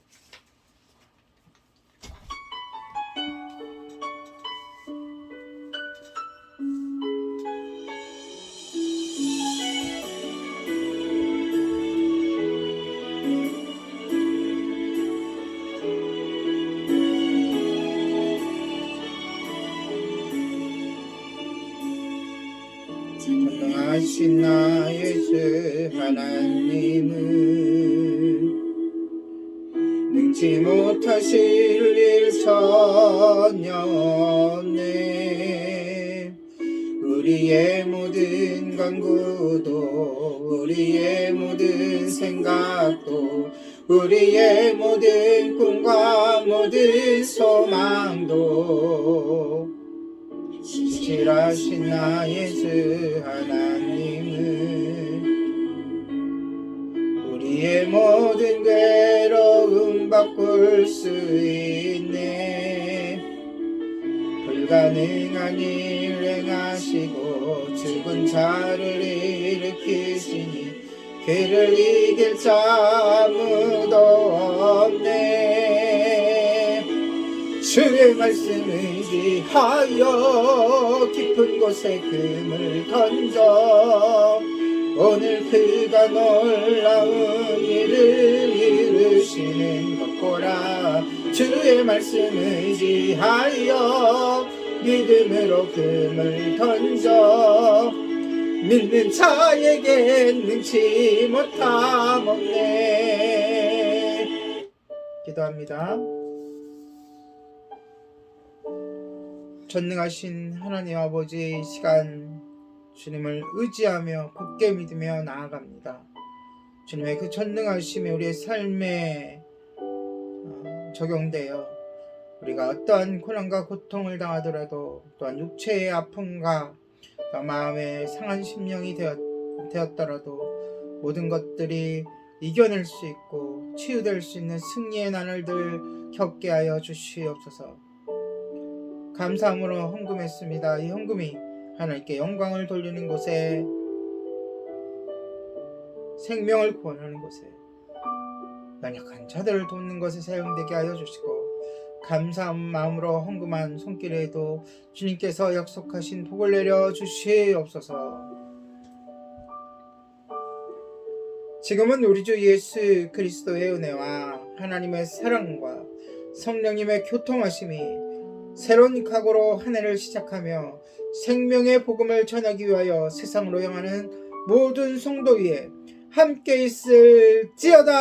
전능하신 나의 주 하나님은 능치 못하실 일 전혀 없네. 우리의 모든 간구도 우리의 모든 생각도 우리의 모든 꿈과 모든 소망도 신실하신 나의 주 하나님은 우리의 모든 괴로움 바꿀 수 있네. 불가능한 일 행하시고 죽은 자를 일으키시니 그를 이길 자 아무도 없네. 주의 말씀을 의지하여 깊은 곳에 금을 던져 오늘 그가 놀라운 일을 이루시는 것 보라. 주의 말씀을 의지하여 믿음으로 금을 던져 믿는 자에겐 능치 못함 없네. 기도합니다. 전능하신 하나님 아버지, 이 시간 주님을 의지하며 굳게 믿으며 나아갑니다. 주님의 그 전능하심이 우리의 삶에 적용되어 우리가 어떠한 고난과 고통을 당하더라도, 또한 육체의 아픔과 마음의 상한 심령이 되었더라도 모든 것들이 이겨낼 수 있고 치유될 수 있는 승리의 나날들 겪게 하여 주시옵소서. 감사함으로 헌금했습니다. 이 헌금이 하나님께 영광을 돌리는 곳에, 생명을 구원하는 곳에, 연약한 자들을 돕는 것에 사용되게 하여 주시고, 감사한 마음으로 헌금한 손길에도 주님께서 약속하신 복을 내려 주시옵소서. 지금은 우리 주 예수 그리스도의 은혜와 하나님의 사랑과 성령님의 교통하심이 새로운 각오로 한 해를 시작하며 생명의 복음을 전하기 위하여 세상으로 향하는 모든 성도 위에 함께 있을지어다.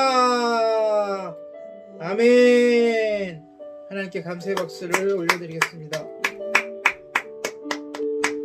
아멘. 하나님께 감사의 박수를 올려드리겠습니다.